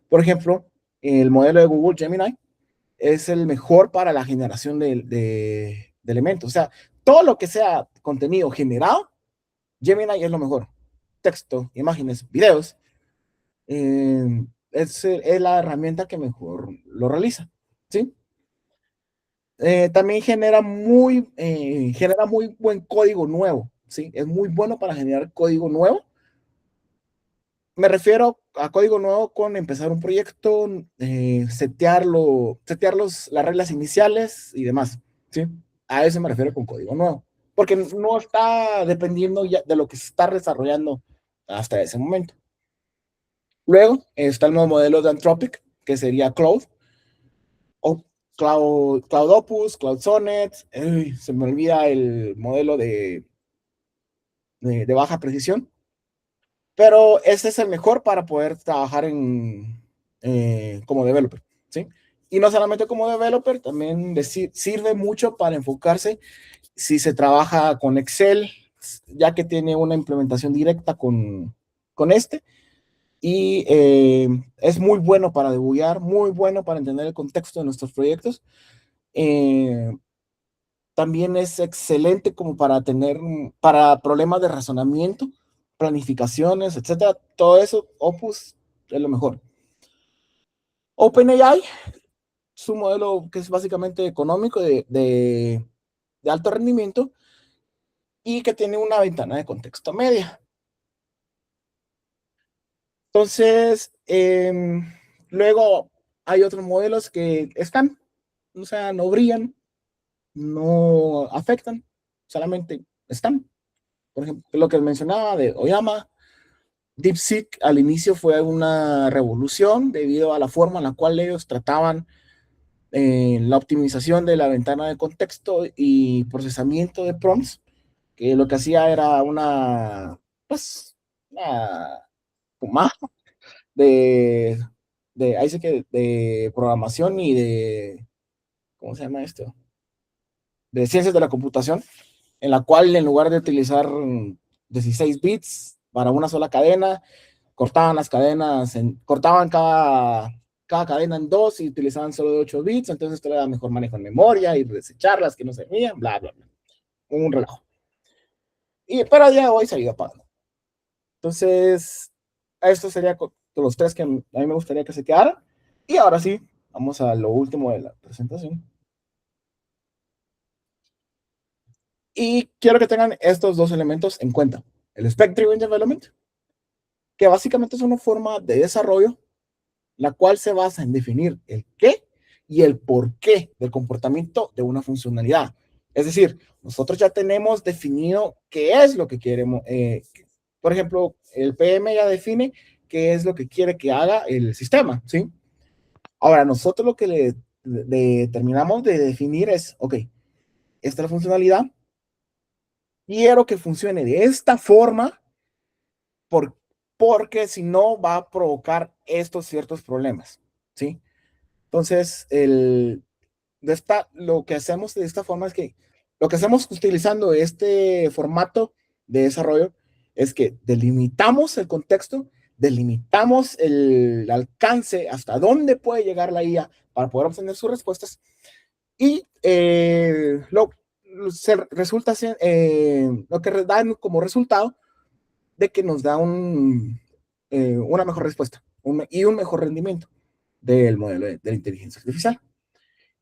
Por ejemplo, el modelo de Google Gemini es el mejor para la generación de elementos. O sea, todo lo que sea contenido generado, Gemini es lo mejor. Texto, imágenes, videos. Es la herramienta que mejor lo realiza, ¿sí? También genera muy buen código nuevo, ¿sí? Es muy bueno para generar código nuevo. Me refiero a código nuevo con empezar un proyecto, setear las reglas iniciales y demás, ¿sí? A eso me refiero con código nuevo, porque no está dependiendo ya de lo que se está desarrollando hasta ese momento. Luego está el nuevo modelo de Anthropic, que sería Cloud, o Cloud Opus, Cloud Sonnet, se me olvida el modelo de baja precisión, pero ese es el mejor para poder trabajar como developer, ¿sí? Y no solamente como developer, también sirve mucho para enfocarse si se trabaja con Excel, ya que tiene una implementación directa con este, y es muy bueno para debuguear, muy bueno para entender el contexto de nuestros proyectos. También es excelente como para problemas de razonamiento, planificaciones, etcétera. Todo eso, Opus es lo mejor. OpenAI, su modelo que es básicamente económico de alto rendimiento y que tiene una ventana de contexto media. Entonces, luego hay otros modelos que están, o sea, no brillan, no afectan, solamente están. Por ejemplo, lo que mencionaba de Oyama, DeepSeek al inicio fue una revolución debido a la forma en la cual ellos trataban la optimización de la ventana de contexto y procesamiento de prompts, que lo que hacía era una pomada de, ahí sí que de programación y ¿cómo se llama esto? De ciencias de la computación, en la cual en lugar de utilizar 16 bits para una sola cadena, cortaban las cadenas, cortaban cada cadena en dos y utilizaban solo de 8 bits, entonces esto le da mejor manejo en memoria y desecharlas que no servían, bla, bla, bla. Un relajo. Pero a día de hoy se ha ido apagando. Entonces, esto sería los tres que a mí me gustaría que se quedaran. Y ahora sí, vamos a lo último de la presentación. Y quiero que tengan estos dos elementos en cuenta. El Spec-Driven Development, que básicamente es una forma de desarrollo la cual se basa en definir el qué y el por qué del comportamiento de una funcionalidad. Es decir, nosotros ya tenemos definido qué es lo que queremos. Por ejemplo, el PM ya define qué es lo que quiere que haga el sistema, ¿sí? Ahora, nosotros lo que le terminamos de definir es, ok, esta es la funcionalidad, quiero que funcione de esta forma porque si no va a provocar estos ciertos problemas, ¿sí? Entonces, lo que hacemos de esta forma es que lo que hacemos utilizando este formato de desarrollo es que delimitamos el contexto, delimitamos el alcance hasta dónde puede llegar la IA para poder obtener sus respuestas y lo que da como resultado de que nos da una mejor respuesta y un mejor rendimiento del modelo de la inteligencia artificial.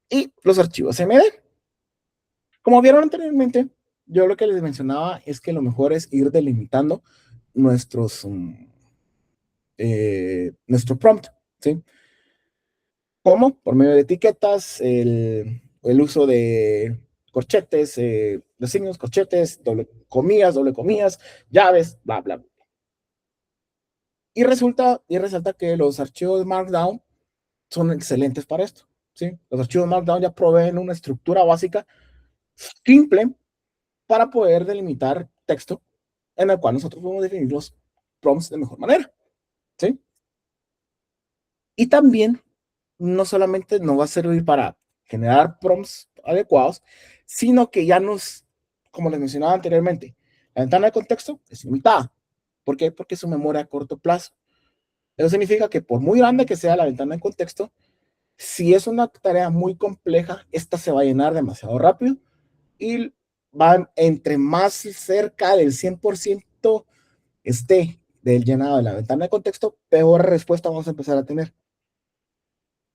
Y los archivos MD. Como vieron anteriormente, yo lo que les mencionaba es que lo mejor es ir delimitando nuestros, nuestro prompt, ¿sí? ¿Cómo? Por medio de etiquetas, el uso de corchetes, de signos, corchetes, doble comillas, llaves, bla, bla. Y resalta que los archivos Markdown son excelentes para esto, ¿sí? Los archivos Markdown ya proveen una estructura básica simple para poder delimitar texto en el cual nosotros podemos definir los prompts de mejor manera, ¿sí? Y también no solamente nos va a servir para generar prompts adecuados, sino que ya nos, como les mencionaba anteriormente, la ventana de contexto es limitada. ¿Por qué? Porque es su memoria a corto plazo. Eso significa que por muy grande que sea la ventana de contexto, si es una tarea muy compleja, esta se va a llenar demasiado rápido y va entre más cerca del 100% esté del llenado de la ventana de contexto, peor respuesta vamos a empezar a tener.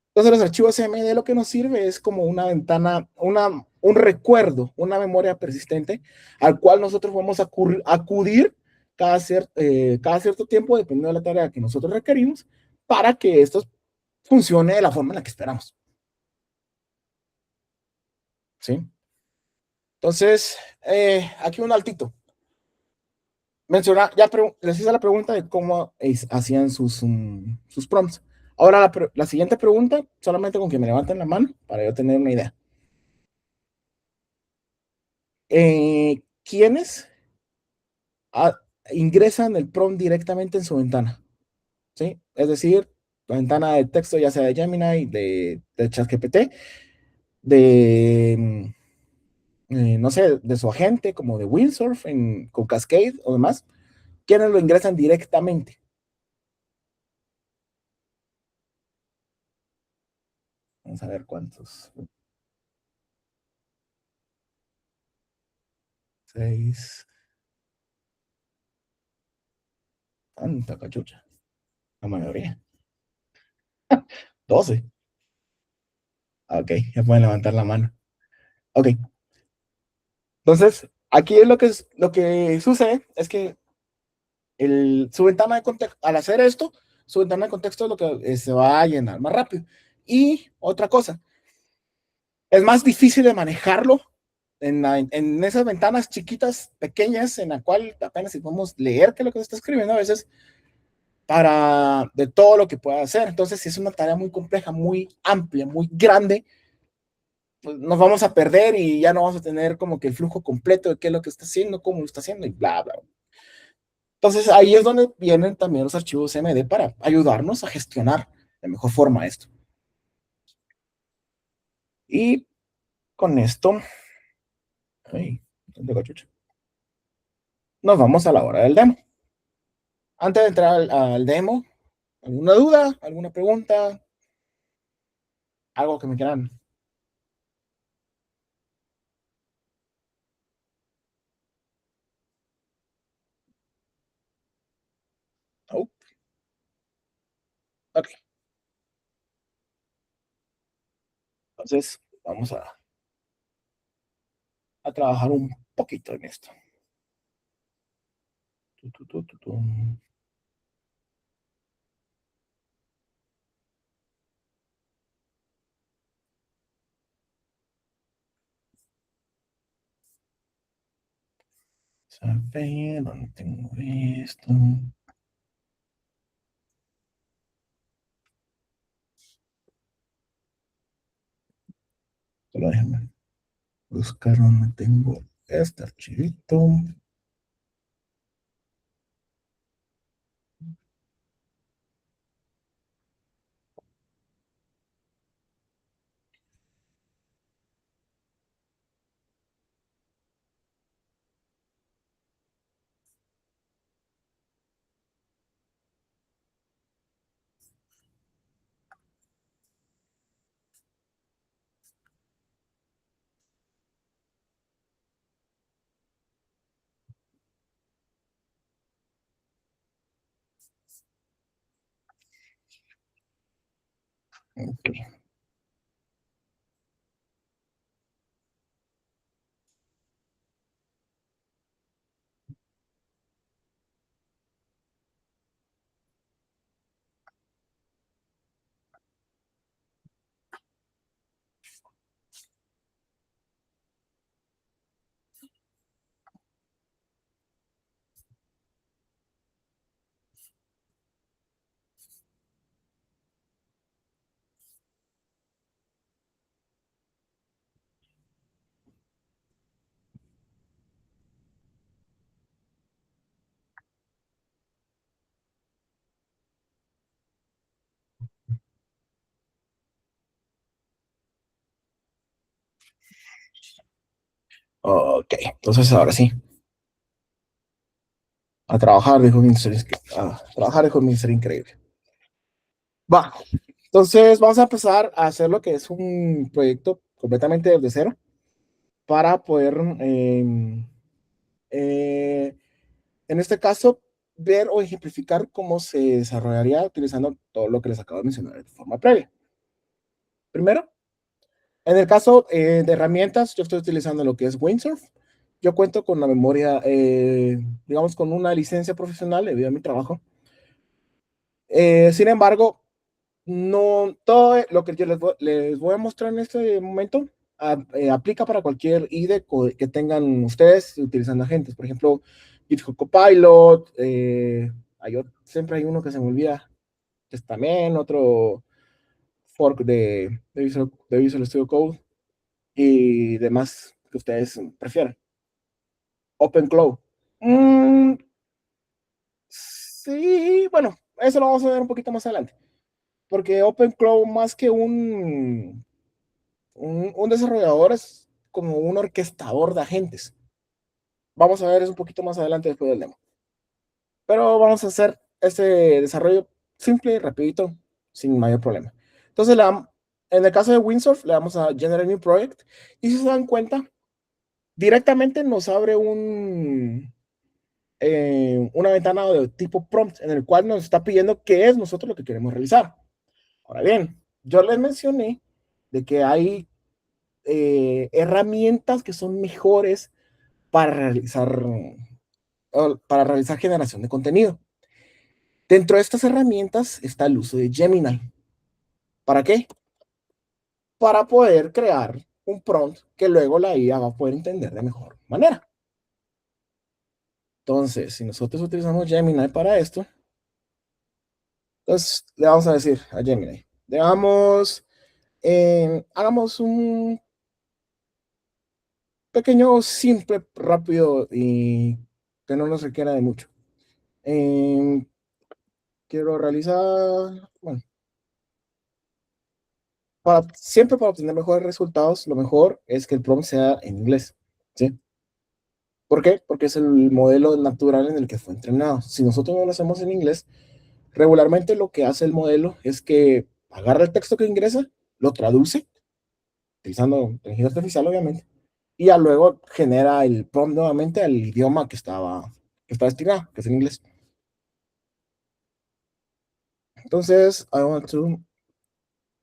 Entonces los archivos CMD lo que nos sirve es como una ventana, un recuerdo, una memoria persistente al cual nosotros vamos a acudir cada cierto tiempo, dependiendo de la tarea que nosotros requerimos, para que esto funcione de la forma en la que esperamos. ¿Sí? Entonces, aquí un altito. Ya les hice la pregunta de cómo hacían sus prompts. Ahora la siguiente pregunta, solamente con que me levanten la mano para yo tener una idea. ¿Quiénes ah, ingresan el prompt directamente en su ventana? ¿Sí? Es decir, la ventana de texto, ya sea de Gemini, de ChatGPT, de, no sé, de su agente, como de Windsurf con Cascade o demás. ¿Quiénes lo ingresan directamente? Vamos a ver cuántos. Seis. Tanta cachucha. La mayoría. 12. Ok, ya pueden levantar la mano. Ok, entonces, aquí es lo que sucede es que su ventana de contexto, al hacer esto, su ventana de contexto es lo que se va a llenar más rápido. Y otra cosa, es más difícil de manejarlo en esas ventanas chiquitas, pequeñas, en la cual apenas si podemos leer qué es lo que se está escribiendo a veces, de todo lo que pueda hacer. Entonces, si es una tarea muy compleja, muy amplia, muy grande, pues nos vamos a perder y ya no vamos a tener como que el flujo completo de qué es lo que está haciendo, cómo lo está haciendo y bla, bla. Entonces ahí es donde vienen también los archivos CMD para ayudarnos a gestionar de mejor forma esto. Y con esto, ay, nos vamos a la hora del demo. Antes de entrar al demo, ¿alguna duda? ¿Alguna pregunta? ¿Algo que me quieran? Oh, ok, entonces vamos a trabajar un poquito en esto. Tu, tu, tu, tu, tu. A ver, ¿dónde tengo esto? Solo déjame buscar dónde tengo este archivito. Ok. Ok, entonces ahora sí. A trabajar, dijo Mr. A trabajar, dijo Mr. Increíble. Va. Entonces vamos a empezar a hacer lo que es un proyecto completamente desde cero para poder, eh, en este caso, ver o ejemplificar cómo se desarrollaría utilizando todo lo que les acabo de mencionar de forma previa. Primero, en el caso de herramientas, yo estoy utilizando lo que es Windsurf. Yo cuento con la memoria, digamos, con una licencia profesional debido a mi trabajo. Sin embargo, no todo lo que yo les voy a mostrar en este momento aplica para cualquier IDE que tengan ustedes utilizando agentes. Por ejemplo, GitHub Copilot, siempre hay uno que se me olvida, que es también otro fork de Visual Studio Code y demás que ustedes prefieran. OpenCloud. Mm, sí, bueno, eso lo vamos a ver un poquito más adelante. Porque OpenCloud, más que un desarrollador, es como un orquestador de agentes. Vamos a ver eso un poquito más adelante después del demo. Pero vamos a hacer ese desarrollo simple y rapidito, sin mayor problema. Entonces, en el caso de Windsurf, le damos a Generate New Project. Y si se dan cuenta, directamente nos abre una ventana de tipo prompt en el cual nos está pidiendo qué es nosotros lo que queremos realizar. Ahora bien, yo les mencioné de que hay herramientas que son mejores para realizar generación de contenido. Dentro de estas herramientas está el uso de Gemini. ¿Para qué? Para poder crear un prompt que luego la IA va a poder entender de mejor manera. Entonces, si nosotros utilizamos Gemini para esto, entonces le vamos a decir a Gemini, hagamos un pequeño, simple, rápido y que no nos requiera de mucho. Eh, quiero realizar, bueno, siempre para obtener mejores resultados, lo mejor es que el prompt sea en inglés, ¿sí? ¿Por qué? Porque es el modelo natural en el que fue entrenado. Si nosotros no lo hacemos en inglés, regularmente lo que hace el modelo es que agarra el texto que ingresa, lo traduce, utilizando inteligencia artificial, obviamente, y ya luego genera el prompt nuevamente al idioma que está destinado, que es en inglés. Entonces, I want to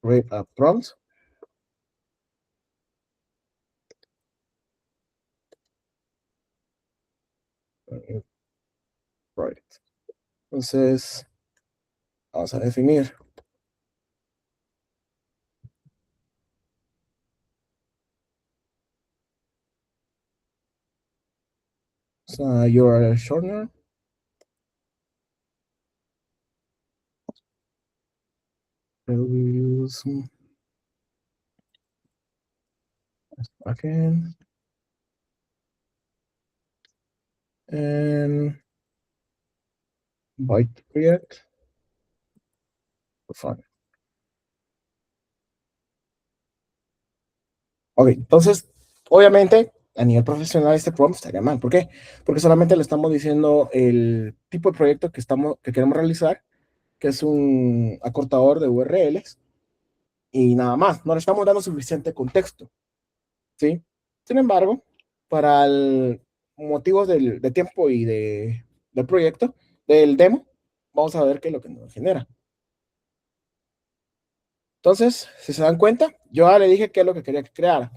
read a prompt. Right. Entonces, vamos a definir. URL shortener. Use again. And byte create. Fine. Ok, entonces, obviamente, a nivel profesional, este prompt estaría mal. ¿Por qué? Porque solamente le estamos diciendo el tipo de proyecto que queremos realizar, que es un acortador de URLs, y nada más. No le estamos dando suficiente contexto, ¿sí? Sin embargo, para el motivos de tiempo y del proyecto, del demo, vamos a ver qué es lo que nos genera. Entonces, si se dan cuenta, yo ya le dije qué es lo que quería que creara.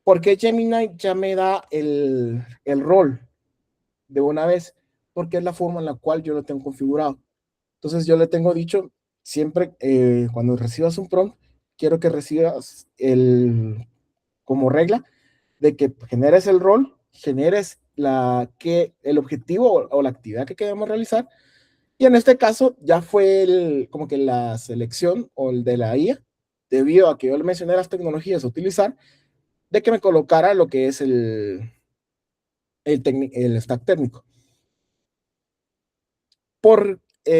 Porque Gemini ya me da el rol de una vez, porque es la forma en la cual yo lo tengo configurado. Entonces yo le tengo dicho, siempre cuando recibas un prompt, quiero que recibas como regla de que generes el rol, generes el objetivo o la actividad que queremos realizar. Y en este caso ya fue como que la selección o el de la IA, debido a que yo le mencioné las tecnologías a utilizar, de que me colocara lo que es el stack técnico. Por, si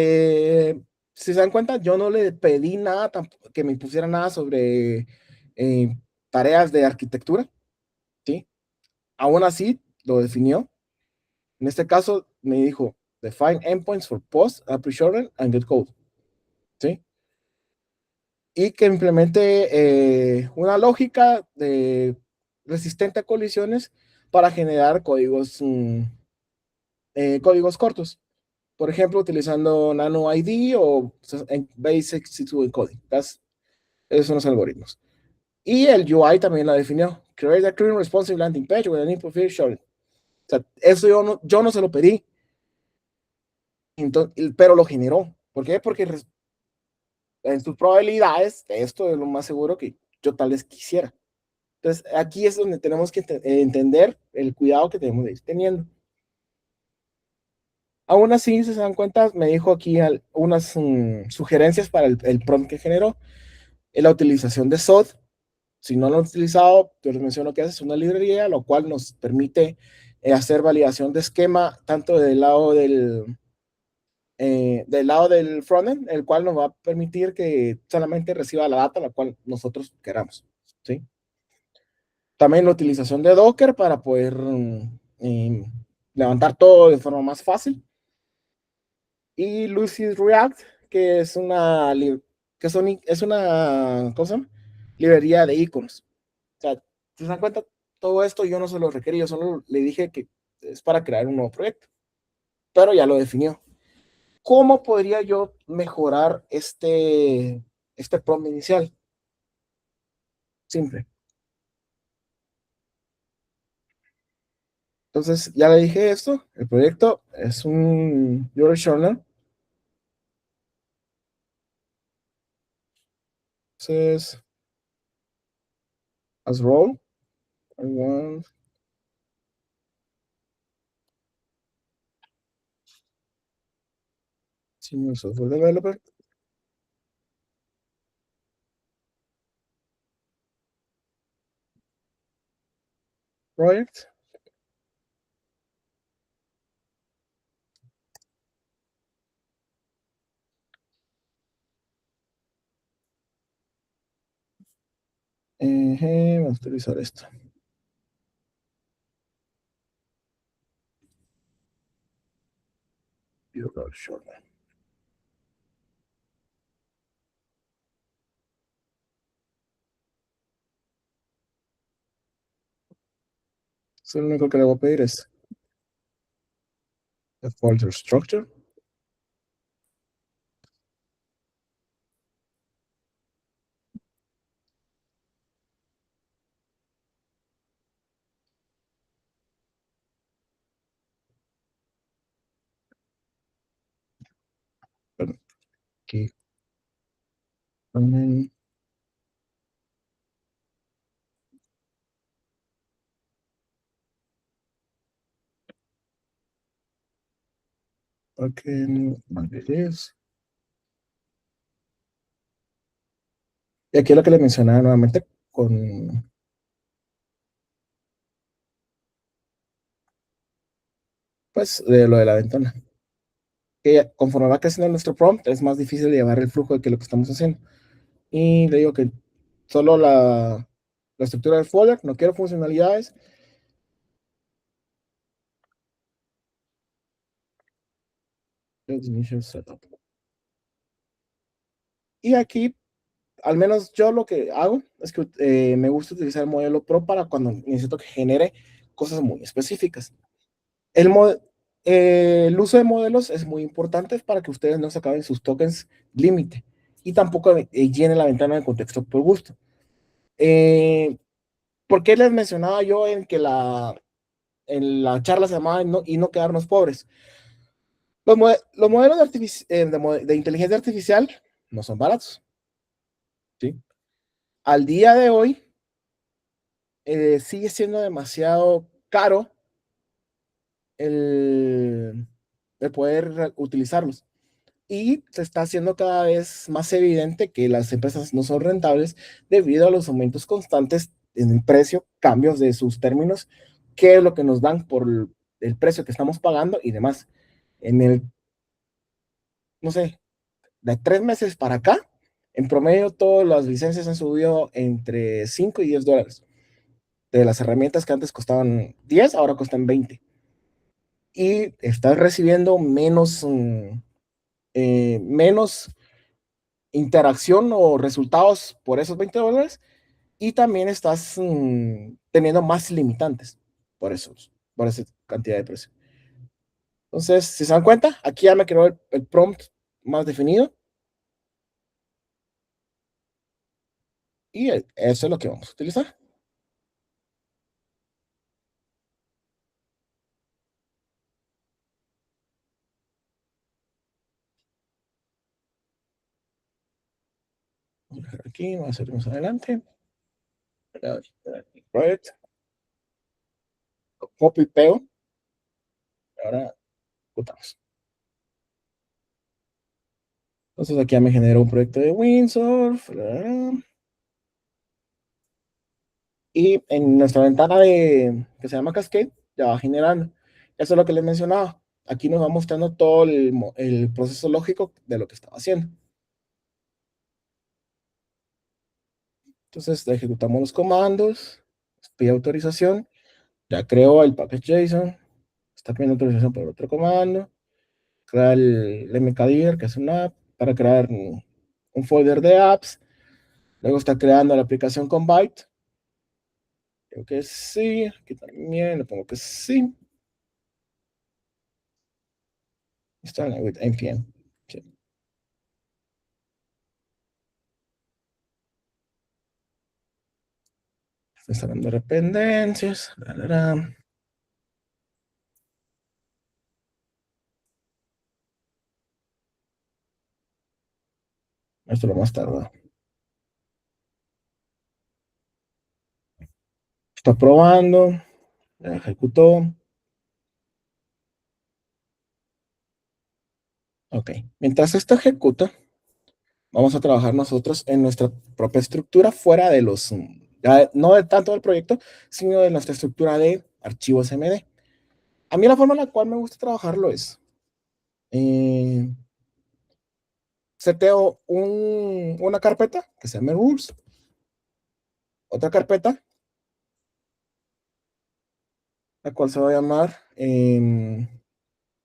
se dan cuenta, yo no le pedí nada, que me pusiera nada sobre tareas de arquitectura, ¿sí? Aún así, lo definió. En este caso, me dijo, define endpoints for post, pre-shorten, and get code. ¿Sí? Y que implemente una lógica de resistente a colisiones para generar códigos cortos. Por ejemplo, utilizando Nano ID o Base62 Encoding. Esos son los algoritmos. Y el UI también la definió. Create a clean responsive landing page with an input field showing. O sea, eso yo no se lo pedí, entonces, pero lo generó. ¿Por qué? Porque en sus probabilidades, esto es lo más seguro que yo tal vez quisiera. Entonces, aquí es donde tenemos que entender el cuidado que tenemos de ir teniendo. Aún así, si se dan cuenta, me dijo aquí unas sugerencias para el prompt que generó. La utilización de SOD. Si no lo han utilizado, yo les menciono que es una librería, lo cual nos permite hacer validación de esquema tanto del lado del frontend, el cual nos va a permitir que solamente reciba la data la cual nosotros queramos. ¿Sí? También la utilización de Docker para poder levantar todo de forma más fácil. Y Lucid React, que es una ¿cómo se llama? Librería de iconos. O sea, si se dan cuenta, todo esto yo no se lo requerí, yo solo le dije que es para crear un nuevo proyecto, pero ya lo definió. ¿Cómo podría yo mejorar este prompt inicial? Simple. Entonces, ya le dije esto, el proyecto es un Your Journal. Entonces, as role, I want senior software developer, project. Vamos a utilizar esto. Your Journal. Lo único que le voy a pedir es el folder structure. Perdón, aquí. Ok, es. Y aquí lo que le mencionaba nuevamente con pues de lo de la ventana. Que conforme va creciendo nuestro prompt, es más difícil llevar el flujo de que lo que estamos haciendo. Y le digo que solo la estructura del folder, no quiero funcionalidades. Y aquí, al menos yo lo que hago es que me gusta utilizar el modelo Pro para cuando necesito que genere cosas muy específicas. El uso de modelos es muy importante para que ustedes no se acaben sus tokens límite y tampoco llenen la ventana de contexto por gusto. ¿Por qué les mencionaba yo en la charla se llamaba y no quedarnos pobres? Los modelos de inteligencia artificial no son baratos. ¿Sí? Al día de hoy sigue siendo demasiado caro el poder utilizarlos. Y se está haciendo cada vez más evidente que las empresas no son rentables debido a los aumentos constantes en el precio, cambios de sus términos, qué es lo que nos dan por el precio que estamos pagando y demás. No sé, de 3 meses para acá, en promedio todas las licencias han subido entre $5 y $10. de las herramientas que antes costaban 10, ahora cuestan 20. Y estás recibiendo menos interacción o resultados por esos $20, y también estás teniendo más limitantes por esa cantidad de precio. Entonces, si se dan cuenta, aquí ya me quedó el prompt más definido, y eso es lo que vamos a utilizar. Vamos a dejar aquí, vamos a hacer más adelante. Right. Copy y pego. Ahora ejecutamos. Entonces aquí ya me generó un proyecto de Windsurf. Y en nuestra ventana que se llama Cascade, ya va generando. Eso es lo que les mencionaba. Aquí nos va mostrando todo el proceso lógico de lo que estaba haciendo. Entonces ejecutamos los comandos, pide autorización, ya creó el package JSON, está pidiendo autorización por otro comando, crea el mkdir, que es una app, para crear un folder de apps. Luego está creando la aplicación con Byte. Creo que sí, aquí también le pongo que sí. Está with npm. Sí. Instalando dependencias. Esto lo más tarde. Está probando. Ya ejecutó. Ok. Mientras esto ejecuta, vamos a trabajar nosotros en nuestra propia estructura fuera de no de tanto del proyecto, sino de nuestra estructura de archivos MD. A mí la forma en la cual me gusta trabajarlo es, seteo una carpeta que se llama rules, otra carpeta, la cual se va a llamar,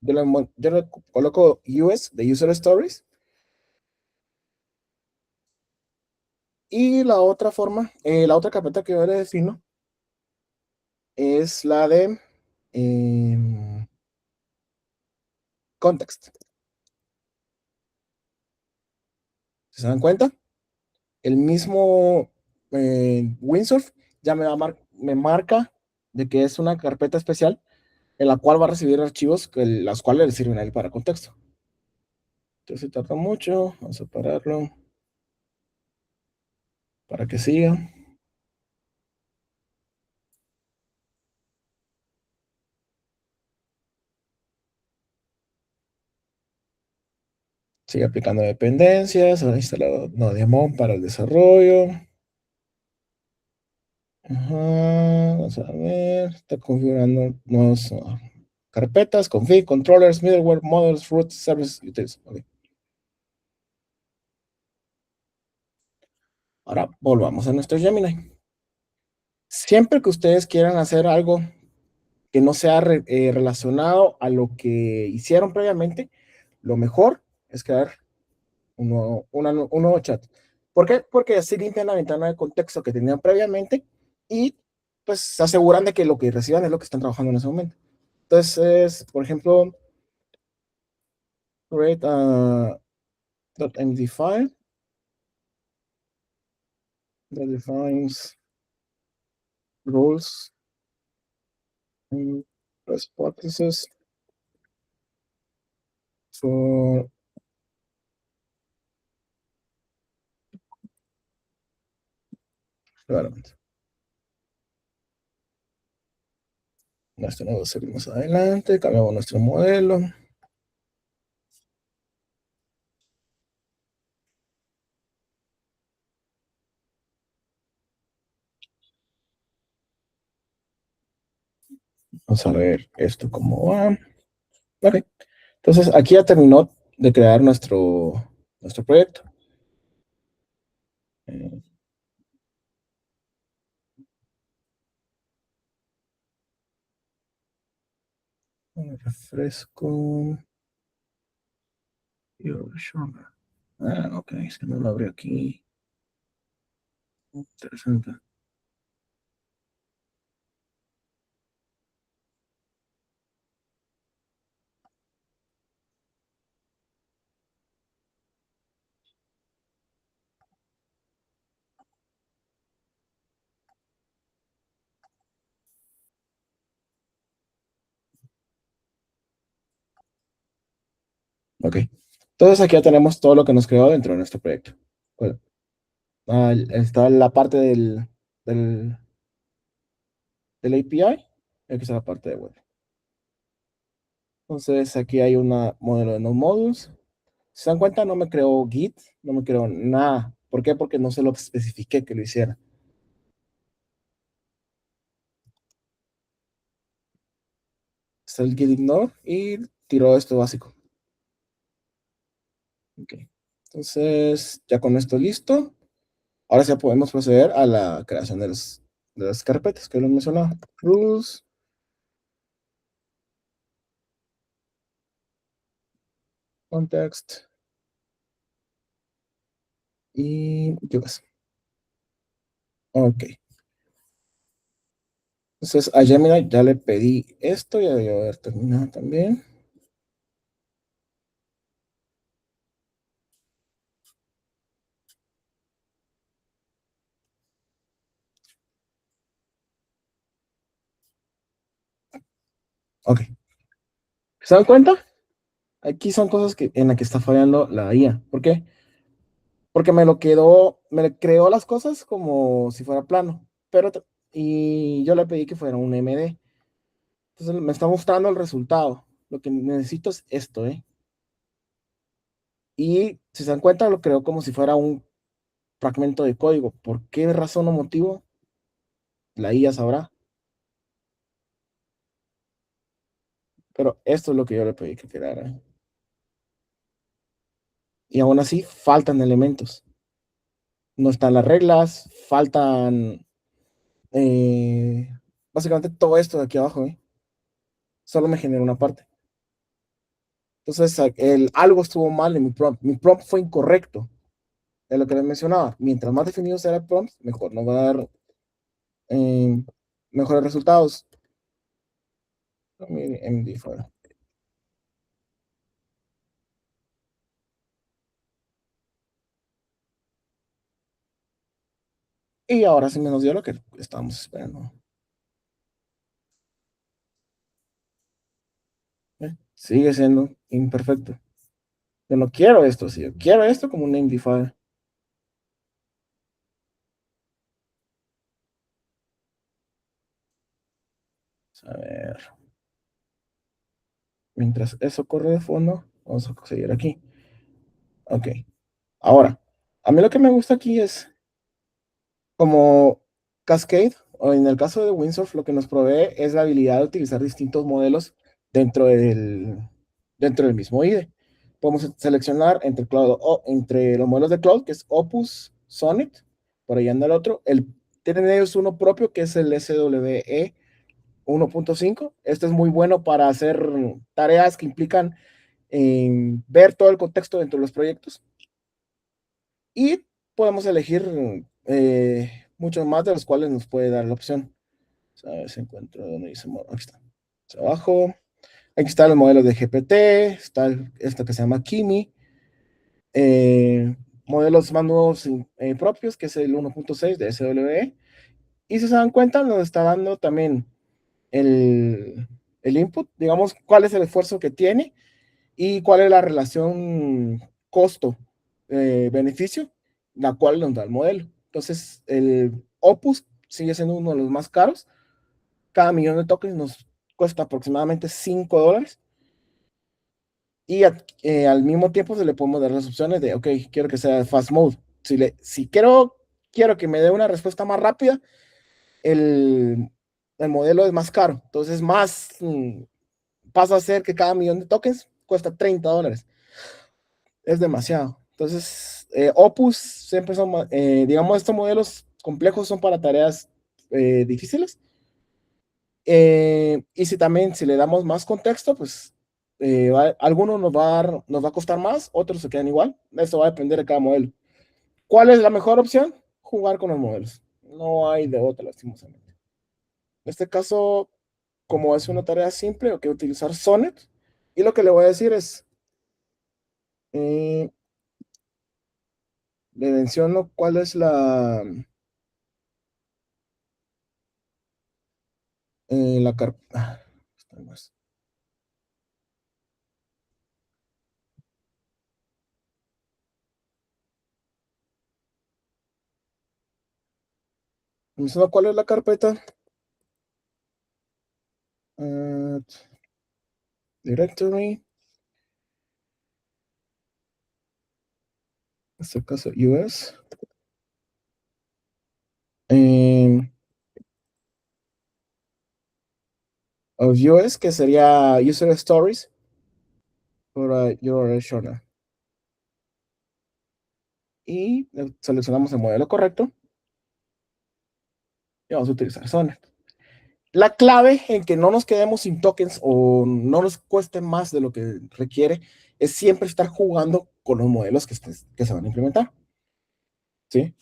yo le coloco US, de User Stories, y la otra la otra carpeta que yo le defino es la de context. ¿Se dan cuenta? El mismo Windsurf ya me marca de que es una carpeta especial en la cual va a recibir archivos las cuales le sirven a él para contexto. Entonces se tarda mucho, vamos a pararlo para que siga. Sigue aplicando dependencias, ahora instalado Node.jmon para el desarrollo. Ajá, vamos a ver, está configurando nuevas carpetas, config, controllers, middleware, models, root, services, utils. Okay. Ahora volvamos a nuestro Gemini. Siempre que ustedes quieran hacer algo que no sea relacionado a lo que hicieron previamente, lo mejor es crear un nuevo chat. ¿Por qué? Porque así limpian la ventana de contexto que tenían previamente y pues se aseguran de que lo que reciban es lo que están trabajando en ese momento. Entonces, por ejemplo, create a .md file that defines rules and best practices for development. Esto no va a ser más adelante, cambiamos nuestro modelo. Vamos a ver esto cómo va. Ok. Entonces, aquí ya terminó de crear nuestro proyecto. Refresco. Ok, es que no lo abrí aquí. Interesante. Ok. Entonces aquí ya tenemos todo lo que nos quedó dentro de nuestro proyecto. Bueno, está la parte del, del API. Aquí está la parte de web. Entonces aquí hay un modelo de node modules. Si se dan cuenta, no me creó Git, no me creó nada. ¿Por qué? Porque no se lo especifiqué que lo hiciera. Está el Git ignore y tiró esto básico. Ok. Entonces, ya con esto listo. Ahora ya podemos proceder a la creación de las carpetas que lo mencionaba. Rules, context y ¿qué más? Ok. Entonces a Gemini ya le pedí esto, ya debió haber terminado también. Ok. ¿Se dan cuenta? Aquí son cosas en las que está fallando la IA. ¿Por qué? Porque me creó las cosas como si fuera plano, y yo le pedí que fuera un MD. Entonces me está mostrando el resultado. Lo que necesito es esto, ¿eh? Y si se dan cuenta, lo creó como si fuera un fragmento de código. ¿Por qué razón o motivo? La IA sabrá. Pero esto es lo que yo le pedí que creara. Y aún así, faltan elementos. No están las reglas, faltan eh, básicamente todo esto de aquí abajo, ¿eh? Solo me genera una parte. Entonces, algo estuvo mal en mi prompt. Mi prompt fue incorrecto. Es lo que les mencionaba. Mientras más definido sea el prompt, mejor nos va a dar eh, mejores resultados. MD fuera. Y ahora sí me nos dio lo que estábamos esperando. Sigue siendo imperfecto. Yo no quiero esto, sí. Yo quiero esto como un MD file. A ver. Mientras eso corre de fondo, vamos a seguir aquí. Ok. Ahora, a mí lo que me gusta aquí es como Cascade, o en el caso de Windsurf, lo que nos provee es la habilidad de utilizar distintos modelos dentro dentro del mismo IDE. Podemos seleccionar entre los modelos de Cloud, que es Opus, Sonnet, por ahí anda el otro. Tienen ellos uno propio, que es el SWE 1.5. Este es muy bueno para hacer tareas que implican ver todo el contexto dentro de los proyectos. Y podemos elegir muchos más de los cuales nos puede dar la opción. A ver si encuentro donde dice, aquí está. Abajo. Aquí está el modelo de GPT, está esto que se llama Kimi, modelos más nuevos propios, que es el 1.6 de SWE. Y si se dan cuenta, nos está dando también el input, digamos, cuál es el esfuerzo que tiene y cuál es la relación costo-beneficio, la cual nos da el modelo. Entonces, el Opus sigue siendo uno de los más caros. Cada millón de tokens nos cuesta aproximadamente $5. Y al mismo tiempo se le podemos dar las opciones de, ok, quiero que sea fast mode. Si quiero que me dé una respuesta más rápida, el, el modelo es más caro. Entonces, pasa a ser que cada millón de tokens cuesta $30. Es demasiado. Entonces, Opus siempre son, digamos, estos modelos complejos son para tareas difíciles. Y si también, si le damos más contexto, pues algunos nos va a costar más, otros se quedan igual. Eso va a depender de cada modelo. ¿Cuál es la mejor opción? Jugar con los modelos. No hay de otra, lastimosamente. En este caso, como es una tarea simple, hay que utilizar Sonnet. Y lo que le voy a decir es, eh, le menciono cuál es la carpeta. Menciono cuál es la carpeta. Uh, Directory. En este caso, US. Of US, que sería User Stories por URL Shortener. Y seleccionamos el modelo correcto y vamos a utilizar Sonnet. La clave en que no nos quedemos sin tokens o no nos cueste más de lo que requiere es siempre estar jugando con los modelos que se van a implementar. ¿Sí?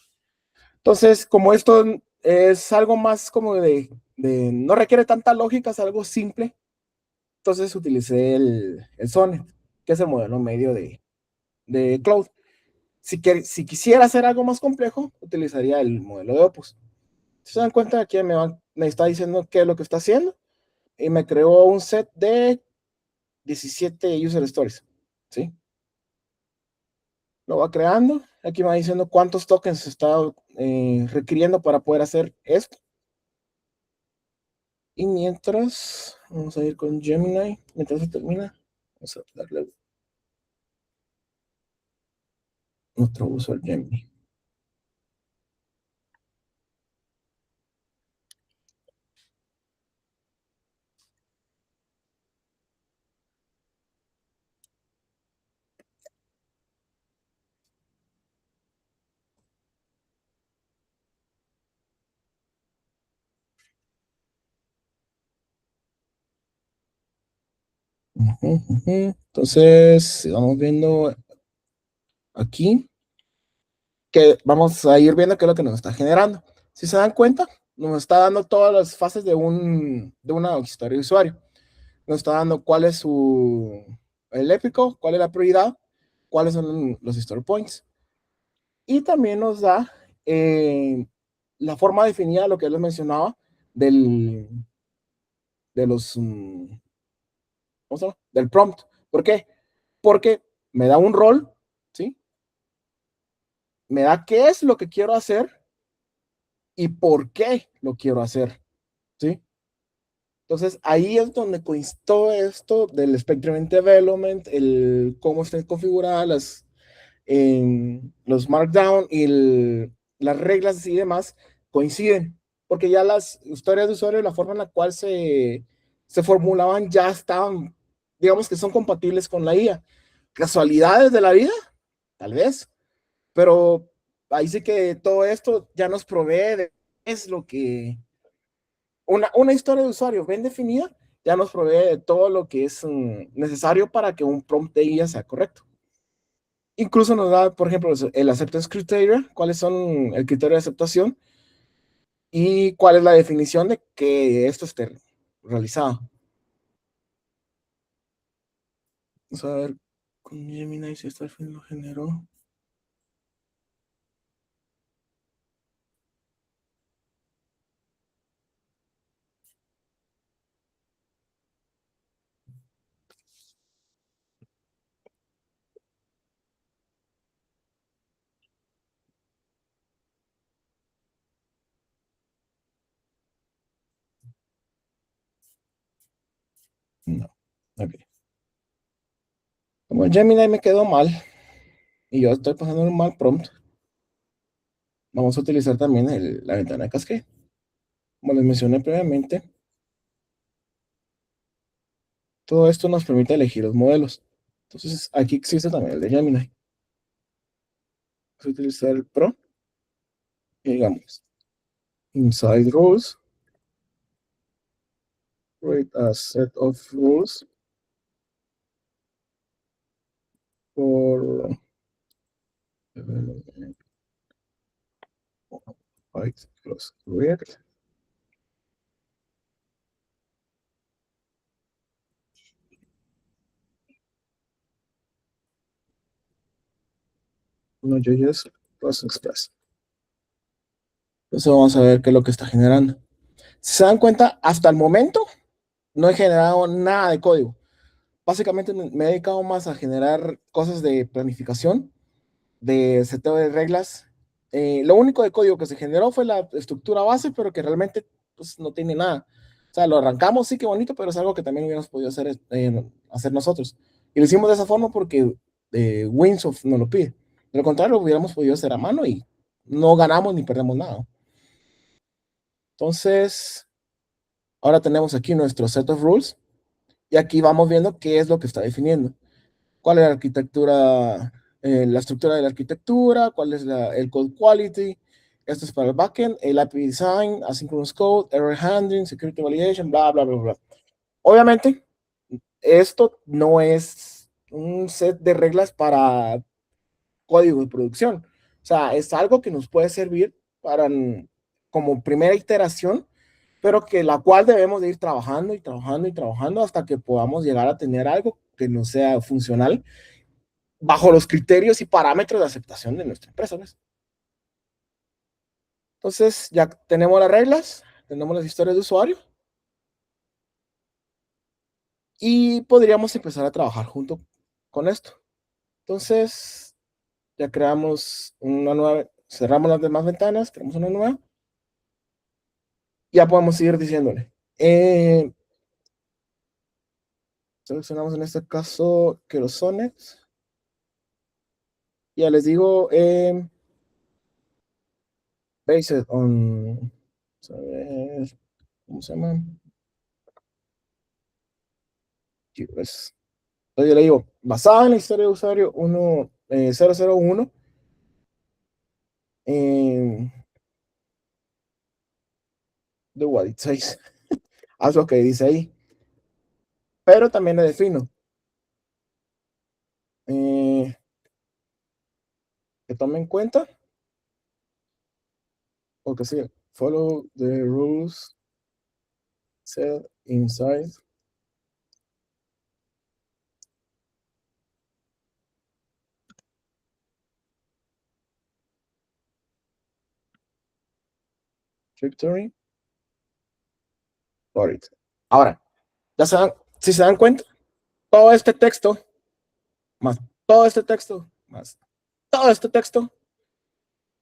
Entonces, como esto es algo más como no requiere tanta lógica, es algo simple, entonces utilicé el Sonnet, que es el modelo medio de Cloud. Si quisiera hacer algo más complejo, utilizaría el modelo de Opus. Si se dan cuenta, aquí me está diciendo qué es lo que está haciendo y me creó un set de 17 user stories. ¿Sí? Lo va creando. Aquí me va diciendo cuántos tokens está requiriendo para poder hacer esto. Y mientras, vamos a ir con Gemini. Mientras se termina, vamos a darle otro uso al Gemini. Entonces, sigamos viendo aquí, que vamos a ir viendo qué es lo que nos está generando. Si se dan cuenta, nos está dando todas las fases de una historia de usuario. Nos está dando cuál es el épico, cuál es la prioridad, cuáles son los story points. Y también nos da la forma definida, lo que les mencionaba, del, de los, ¿cómo se llama? Del prompt. ¿Por qué? Porque me da un rol, ¿sí? Me da qué es lo que quiero hacer y por qué lo quiero hacer, ¿sí? Entonces ahí es donde todo esto del Spectrum Development, el cómo están configuradas los Markdown y las reglas y demás coinciden, porque ya las historias de usuario, la forma en la cual se formulaban ya estaban, digamos que son compatibles con la IA. ¿Casualidades de la vida? Tal vez, pero ahí sí que todo esto ya nos provee de es lo que una historia de usuario bien definida ya nos provee de todo lo que es necesario para que un prompt de IA sea correcto. Incluso nos da, por ejemplo, el acceptance criteria, cuáles son el criterio de aceptación y cuál es la definición de que esto esté realizado. Vamos a ver con Gemini si esto al fin lo generó. No. Ok. Como el Gemini me quedó mal y yo estoy pasando un mal prompt, vamos a utilizar también la ventana de Cascade. Como les mencioné previamente, todo esto nos permite elegir los modelos. Entonces, aquí existe también el de Gemini. Vamos a utilizar el Pro y digamos, Inside Rules. create a set of rules for right plus React. Node.js plus Express. Entonces vamos a ver qué es lo que está generando. Si se dan cuenta, hasta el momento no he generado nada de código. Básicamente me he dedicado más a generar cosas de planificación, de seteo de reglas. Lo único de código que se generó fue la estructura base, pero que realmente pues, no tiene nada. O sea, lo arrancamos, sí, qué bonito, pero es algo que también hubiéramos podido hacer nosotros. Y lo hicimos de esa forma porque Winsoft nos lo pide. De lo contrario, lo hubiéramos podido hacer a mano y no ganamos ni perdemos nada. Entonces, ahora tenemos aquí nuestro set of rules y aquí vamos viendo qué es lo que está definiendo. Cuál es la arquitectura, la estructura de la arquitectura, cuál es el code quality. Esto es para el backend, el API design, asynchronous code, error handling, security validation, bla, bla, bla, bla. Obviamente, esto no es un set de reglas para código de producción. O sea, es algo que nos puede servir para como primera iteración, pero que la cual debemos de ir trabajando y trabajando y trabajando hasta que podamos llegar a tener algo que nos sea funcional bajo los criterios y parámetros de aceptación de nuestra empresa, ¿ves? Entonces, ya tenemos las reglas, tenemos las historias de usuario y podríamos empezar a trabajar junto con esto. Entonces, ya creamos una nueva, cerramos las demás ventanas, creamos una nueva, ya podemos seguir diciéndole. Seleccionamos en este caso que los sonnets. Ya les digo, based on, ¿cómo se llama? Entonces yo le digo, basada en la historia de usuario 001, de what it says. Haz lo que dice ahí. Pero también le defino que tome en cuenta, porque sí, follow the rules set inside Victory. Ahora, si se dan cuenta, todo este texto, más todo este texto, más todo este texto,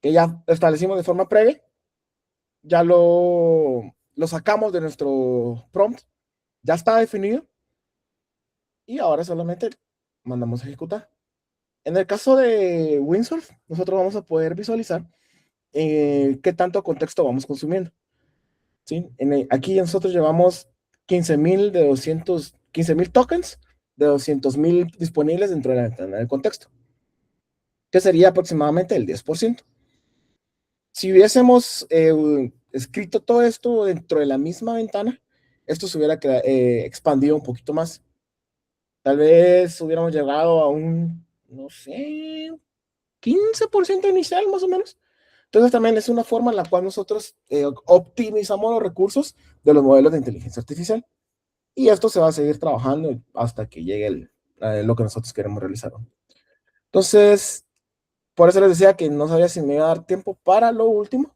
que ya establecimos de forma previa, ya lo sacamos de nuestro prompt, ya está definido, y ahora solamente mandamos a ejecutar. En el caso de Windsurf, nosotros vamos a poder visualizar qué tanto contexto vamos consumiendo. ¿Sí? Aquí nosotros llevamos 15,000 de 15,000 tokens de 200,000 disponibles dentro de la ventana del contexto, que sería aproximadamente el 10%. Si hubiésemos escrito todo esto dentro de la misma ventana, esto se hubiera expandido un poquito más. Tal vez hubiéramos llegado a un, no sé, 15% inicial más o menos. Entonces también es una forma en la cual nosotros optimizamos los recursos de los modelos de inteligencia artificial. Y esto se va a seguir trabajando hasta que llegue lo que nosotros queremos realizar. Entonces, por eso les decía que no sabía si me iba a dar tiempo para lo último.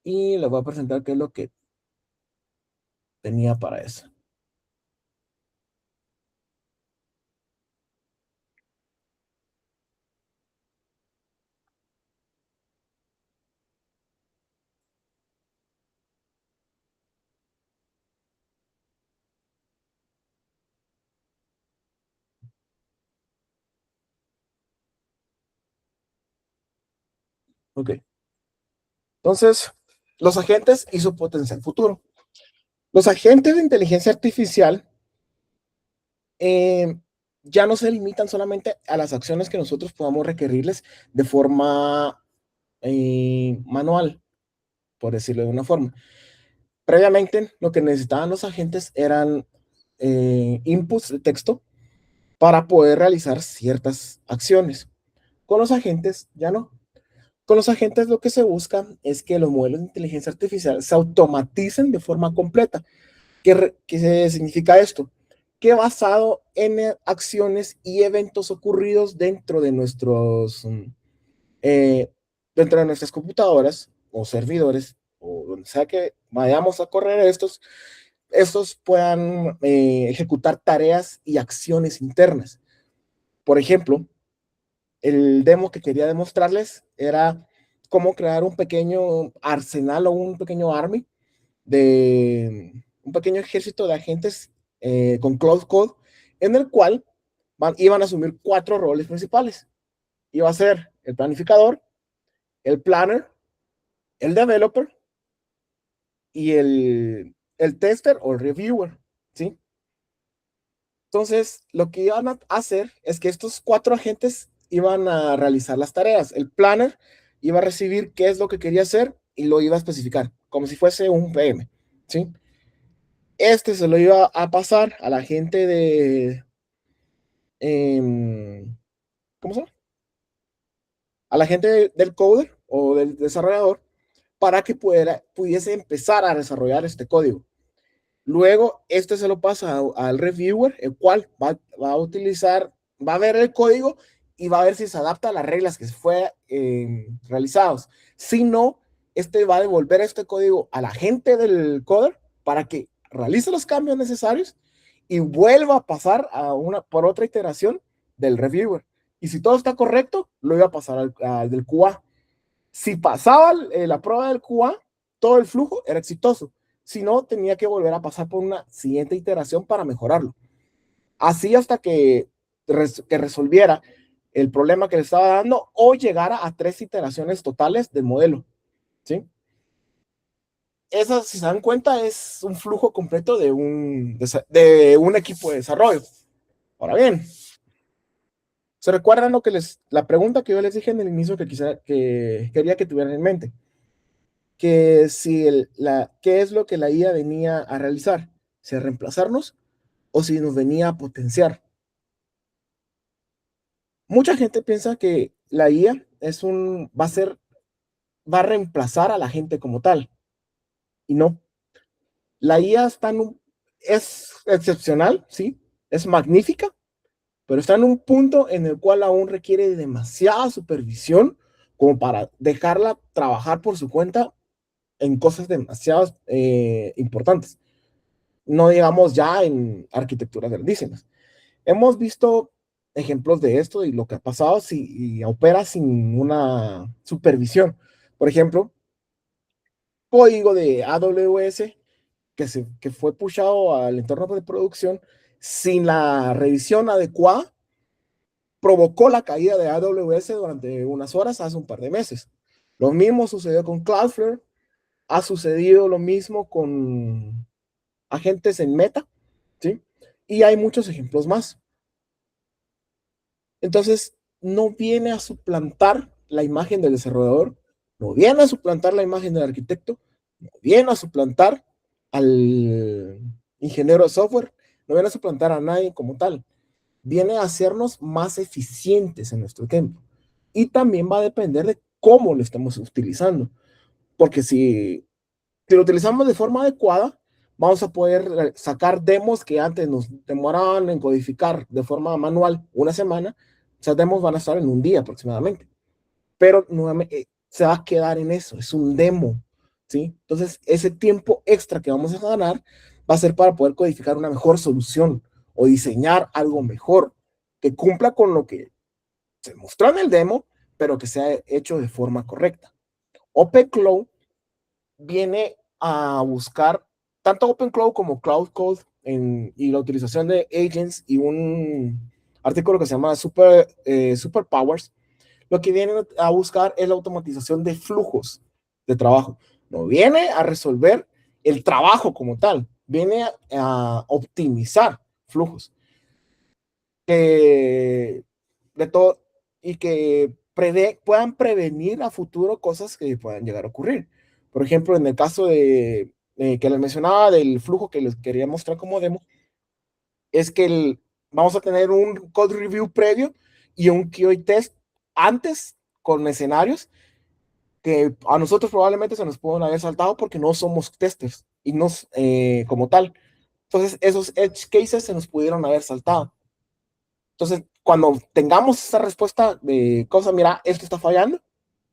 Y les voy a presentar qué es lo que tenía para eso. Ok. Entonces, los agentes y su potencial futuro. Los agentes de inteligencia artificial ya no se limitan solamente a las acciones que nosotros podamos requerirles de forma manual, por decirlo de una forma. Previamente, lo que necesitaban los agentes eran inputs de texto para poder realizar ciertas acciones. Con los agentes ya no. Con los agentes lo que se busca es que los modelos de inteligencia artificial se automaticen de forma completa. ¿Qué significa esto? Que basado en acciones y eventos ocurridos eh, dentro de nuestras computadoras o servidores, o donde sea que vayamos a correr estos puedan ejecutar tareas y acciones internas. Por ejemplo, el demo que quería demostrarles era cómo crear un pequeño arsenal o un pequeño army de un pequeño ejército de agentes con Cloud Code, en el cual iban a asumir 4 roles principales. Iba a ser el planificador, el planner, el developer y el tester o el reviewer, ¿sí? Entonces, lo que iban a hacer es que estos 4 agentes iban a realizar las tareas. El planner iba a recibir qué es lo que quería hacer y lo iba a especificar, como si fuese un PM, ¿sí? Este se lo iba a pasar a la gente ¿cómo se llama? A la gente del coder o del desarrollador para que pudiese empezar a desarrollar este código. Luego, este se lo pasa al reviewer, el cual va a utilizar, va a ver el código y va a ver si se adapta a las reglas que se fue realizados. Si no, este va a devolver este código a la gente del coder para que realice los cambios necesarios y vuelva a pasar por otra iteración del reviewer. Y si todo está correcto, lo iba a pasar al del QA. Si pasaba la prueba del QA, todo el flujo era exitoso. Si no, tenía que volver a pasar por una siguiente iteración para mejorarlo. Así hasta que resolviera el problema que le estaba dando o llegara a 3 iteraciones totales del modelo. ¿Sí? Eso, si se dan cuenta, es un flujo completo de un equipo de desarrollo. Ahora bien, ¿se recuerdan la pregunta que yo les dije en el inicio que quería que tuvieran en mente? Que si ¿qué es lo que la IA venía a realizar? ¿Si a reemplazarnos o si nos venía a potenciar? Mucha gente piensa que la IA va a reemplazar a la gente como tal. Y no. La IA es excepcional, sí, es magnífica, pero está en un punto en el cual aún requiere de demasiada supervisión como para dejarla trabajar por su cuenta en cosas demasiado importantes. No digamos ya en arquitecturas grandísimas. Hemos visto ejemplos de esto y lo que ha pasado si opera sin una supervisión. Por ejemplo, código de AWS que fue pushado al entorno de producción sin la revisión adecuada, provocó la caída de AWS durante unas horas hace un par de meses. Lo mismo sucedió con Cloudflare, ha sucedido lo mismo con agentes en Meta, ¿sí? Y hay muchos ejemplos más. Entonces, no viene a suplantar la imagen del desarrollador, no viene a suplantar la imagen del arquitecto, no viene a suplantar al ingeniero de software, no viene a suplantar a nadie como tal, viene a hacernos más eficientes en nuestro tiempo. Y también va a depender de cómo lo estamos utilizando, porque si lo utilizamos de forma adecuada, vamos a poder sacar demos que antes nos demoraban en codificar de forma manual una semana. Esas demos van a estar en un día aproximadamente. Pero nuevamente se va a quedar en eso, es un demo, ¿sí? Entonces, ese tiempo extra que vamos a ganar va a ser para poder codificar una mejor solución o diseñar algo mejor que cumpla con lo que se mostró en el demo, pero que sea hecho de forma correcta. OpenCloud viene a buscar tanto OpenCloud como Cloud Code y la utilización de agents y un artículo que se llama Superpowers, lo que viene a buscar es la automatización de flujos de trabajo. No viene a resolver el trabajo como tal, viene a optimizar flujos de todo y que puedan prevenir a futuro cosas que puedan llegar a ocurrir. Por ejemplo, en el caso de que les mencionaba del flujo que les quería mostrar como demo, es que vamos a tener un code review previo y un QA test antes con escenarios que a nosotros probablemente se nos pueden haber saltado porque no somos testers y no como tal. Entonces, esos edge cases se nos pudieron haber saltado. Entonces, cuando tengamos esa respuesta de cosa, mira, esto está fallando,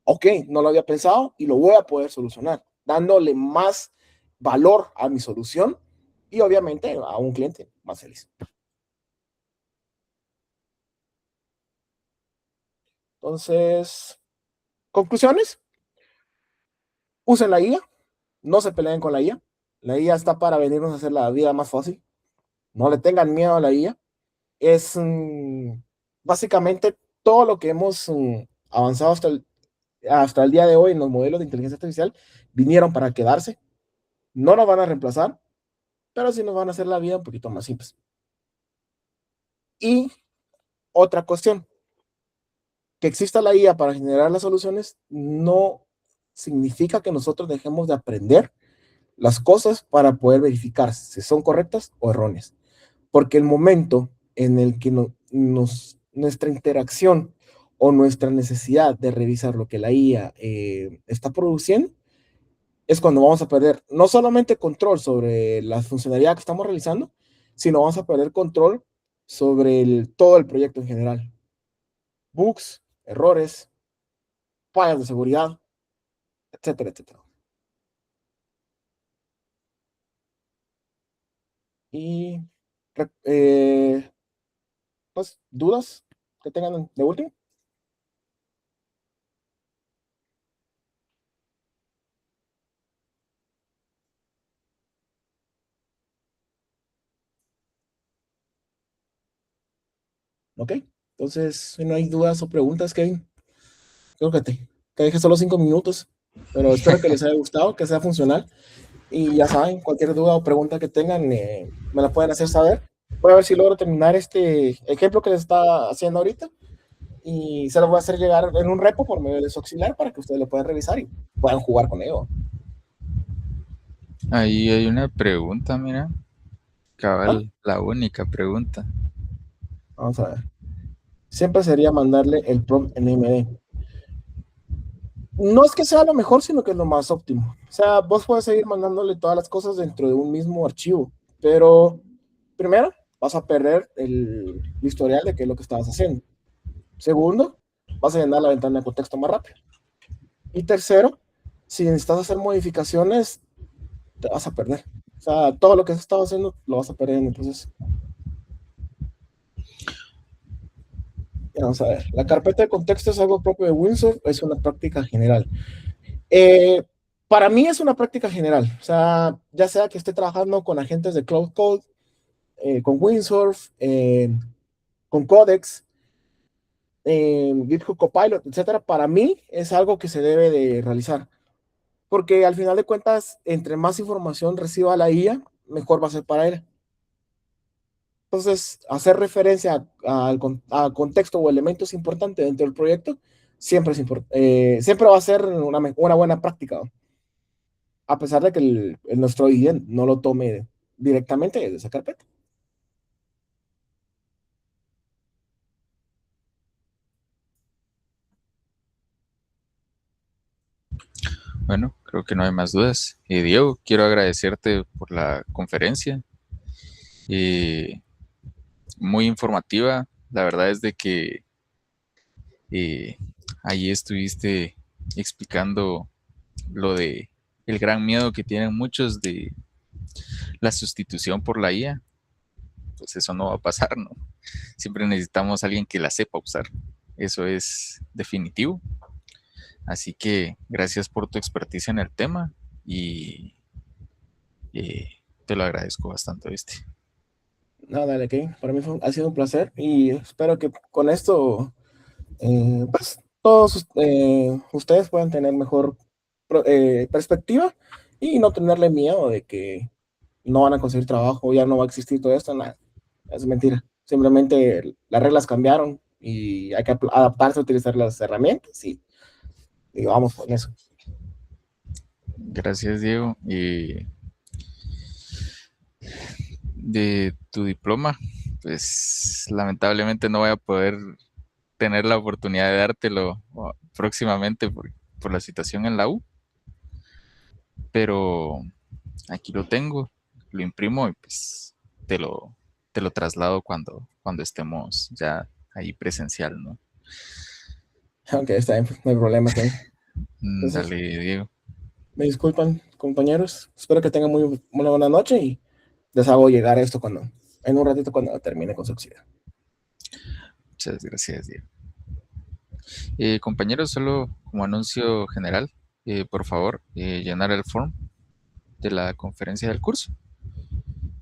ok, no lo había pensado y lo voy a poder solucionar, dándole más valor a mi solución y obviamente a un cliente más feliz. Entonces, conclusiones, usen la IA, no se peleen con la IA. La IA está para venirnos a hacer la vida más fácil. No le tengan miedo a la IA. Es básicamente todo lo que hemos avanzado hasta el día de hoy en los modelos de inteligencia artificial vinieron para quedarse. No nos van a reemplazar, pero sí nos van a hacer la vida un poquito más simple. Y otra cuestión, que exista la IA para generar las soluciones no significa que nosotros dejemos de aprender las cosas para poder verificar si son correctas o erróneas. Porque el momento en el que nuestra interacción o nuestra necesidad de revisar lo que la IA está produciendo es cuando vamos a perder no solamente control sobre la funcionalidad que estamos realizando, sino vamos a perder control sobre todo el proyecto en general. Bugs, errores, fallas de seguridad, etcétera, etcétera. Y pues, dudas que tengan de último. Ok, entonces, si no hay dudas o preguntas, Kevin, creo que deje solo 5 minutos, pero espero que les haya gustado, que sea funcional. Y ya saben, cualquier duda o pregunta que tengan, me la pueden hacer saber. Voy a ver si logro terminar este ejemplo que les está haciendo ahorita y se lo voy a hacer llegar en un repo por medio de su auxiliar para que ustedes lo puedan revisar y puedan jugar con ello. Ahí hay una pregunta, mira. ¿Ah? Cabal, la única pregunta. Vamos a ver. Siempre sería mandarle el prompt en MD. No es que sea lo mejor, sino que es lo más óptimo. O sea, vos puedes seguir mandándole todas las cosas dentro de un mismo archivo, pero primero vas a perder el historial de qué es lo que estabas haciendo. Segundo, vas a llenar la ventana de contexto más rápido. Y tercero, si necesitas hacer modificaciones, te vas a perder. O sea, todo lo que has estado haciendo lo vas a perder en el proceso. Vamos a ver. La carpeta de contexto es algo propio de Windsurf, es una práctica general. Para mí es una práctica general. O sea, ya sea que esté trabajando con agentes de Cloud Code, con Windsurf, con Codex, GitHub Copilot, etcétera, para mí es algo que se debe de realizar. Porque al final de cuentas, entre más información reciba la IA, mejor va a ser para él. Entonces, hacer referencia al contexto o elementos importantes dentro del proyecto siempre siempre va a ser una buena práctica, ¿no? A pesar de que nuestro IDE no lo tome directamente de esa carpeta. Bueno, creo que no hay más dudas. Y Diego, quiero agradecerte por la conferencia. Muy informativa. La verdad es de que allí estuviste explicando lo de el gran miedo que tienen muchos de la sustitución por la IA. Pues eso no va a pasar, ¿no? Siempre necesitamos a alguien que la sepa usar. Eso es definitivo. Así que gracias por tu experticia en el tema y te lo agradezco bastante, ¿viste? No, dale, Kevin. Para mí ha sido un placer y espero que con esto, pues, todos ustedes puedan tener mejor perspectiva y no tenerle miedo de que no van a conseguir trabajo, ya no va a existir todo esto. Nada, es mentira. Simplemente las reglas cambiaron y hay que adaptarse a utilizar las herramientas y vamos con eso. Gracias, Diego. Y de tu diploma, pues lamentablemente no voy a poder tener la oportunidad de dártelo próximamente por la situación en la U, pero aquí lo tengo, lo imprimo y pues te lo, te lo traslado cuando estemos ya ahí presencial, ¿no? Ok, está bien, no hay problema, está bien. Entonces, Dale, Diego. me disculpan, compañeros. Espero que tengan una buena noche y les hago llegar esto en un ratito cuando termine con su actividad. Muchas gracias, Diego. Compañeros, solo como anuncio general, por favor, llenar el form de la conferencia del curso.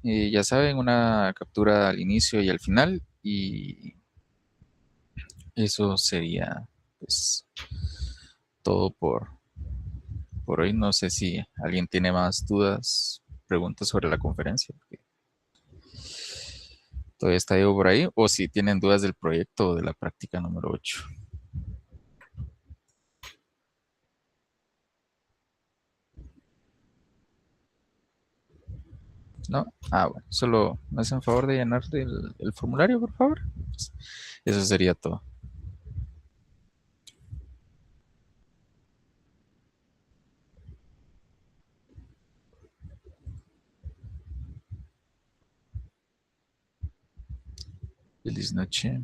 Ya saben, una captura al inicio y al final, y eso sería pues todo por hoy. No sé si alguien tiene más dudas, preguntas sobre la conferencia, porque todavía está Diego por ahí, o si tienen dudas del proyecto o de la práctica número 8. ¿No? Ah, bueno, solo me hacen favor de llenar el formulario, por favor. Pues, eso sería todo. Feliz noche.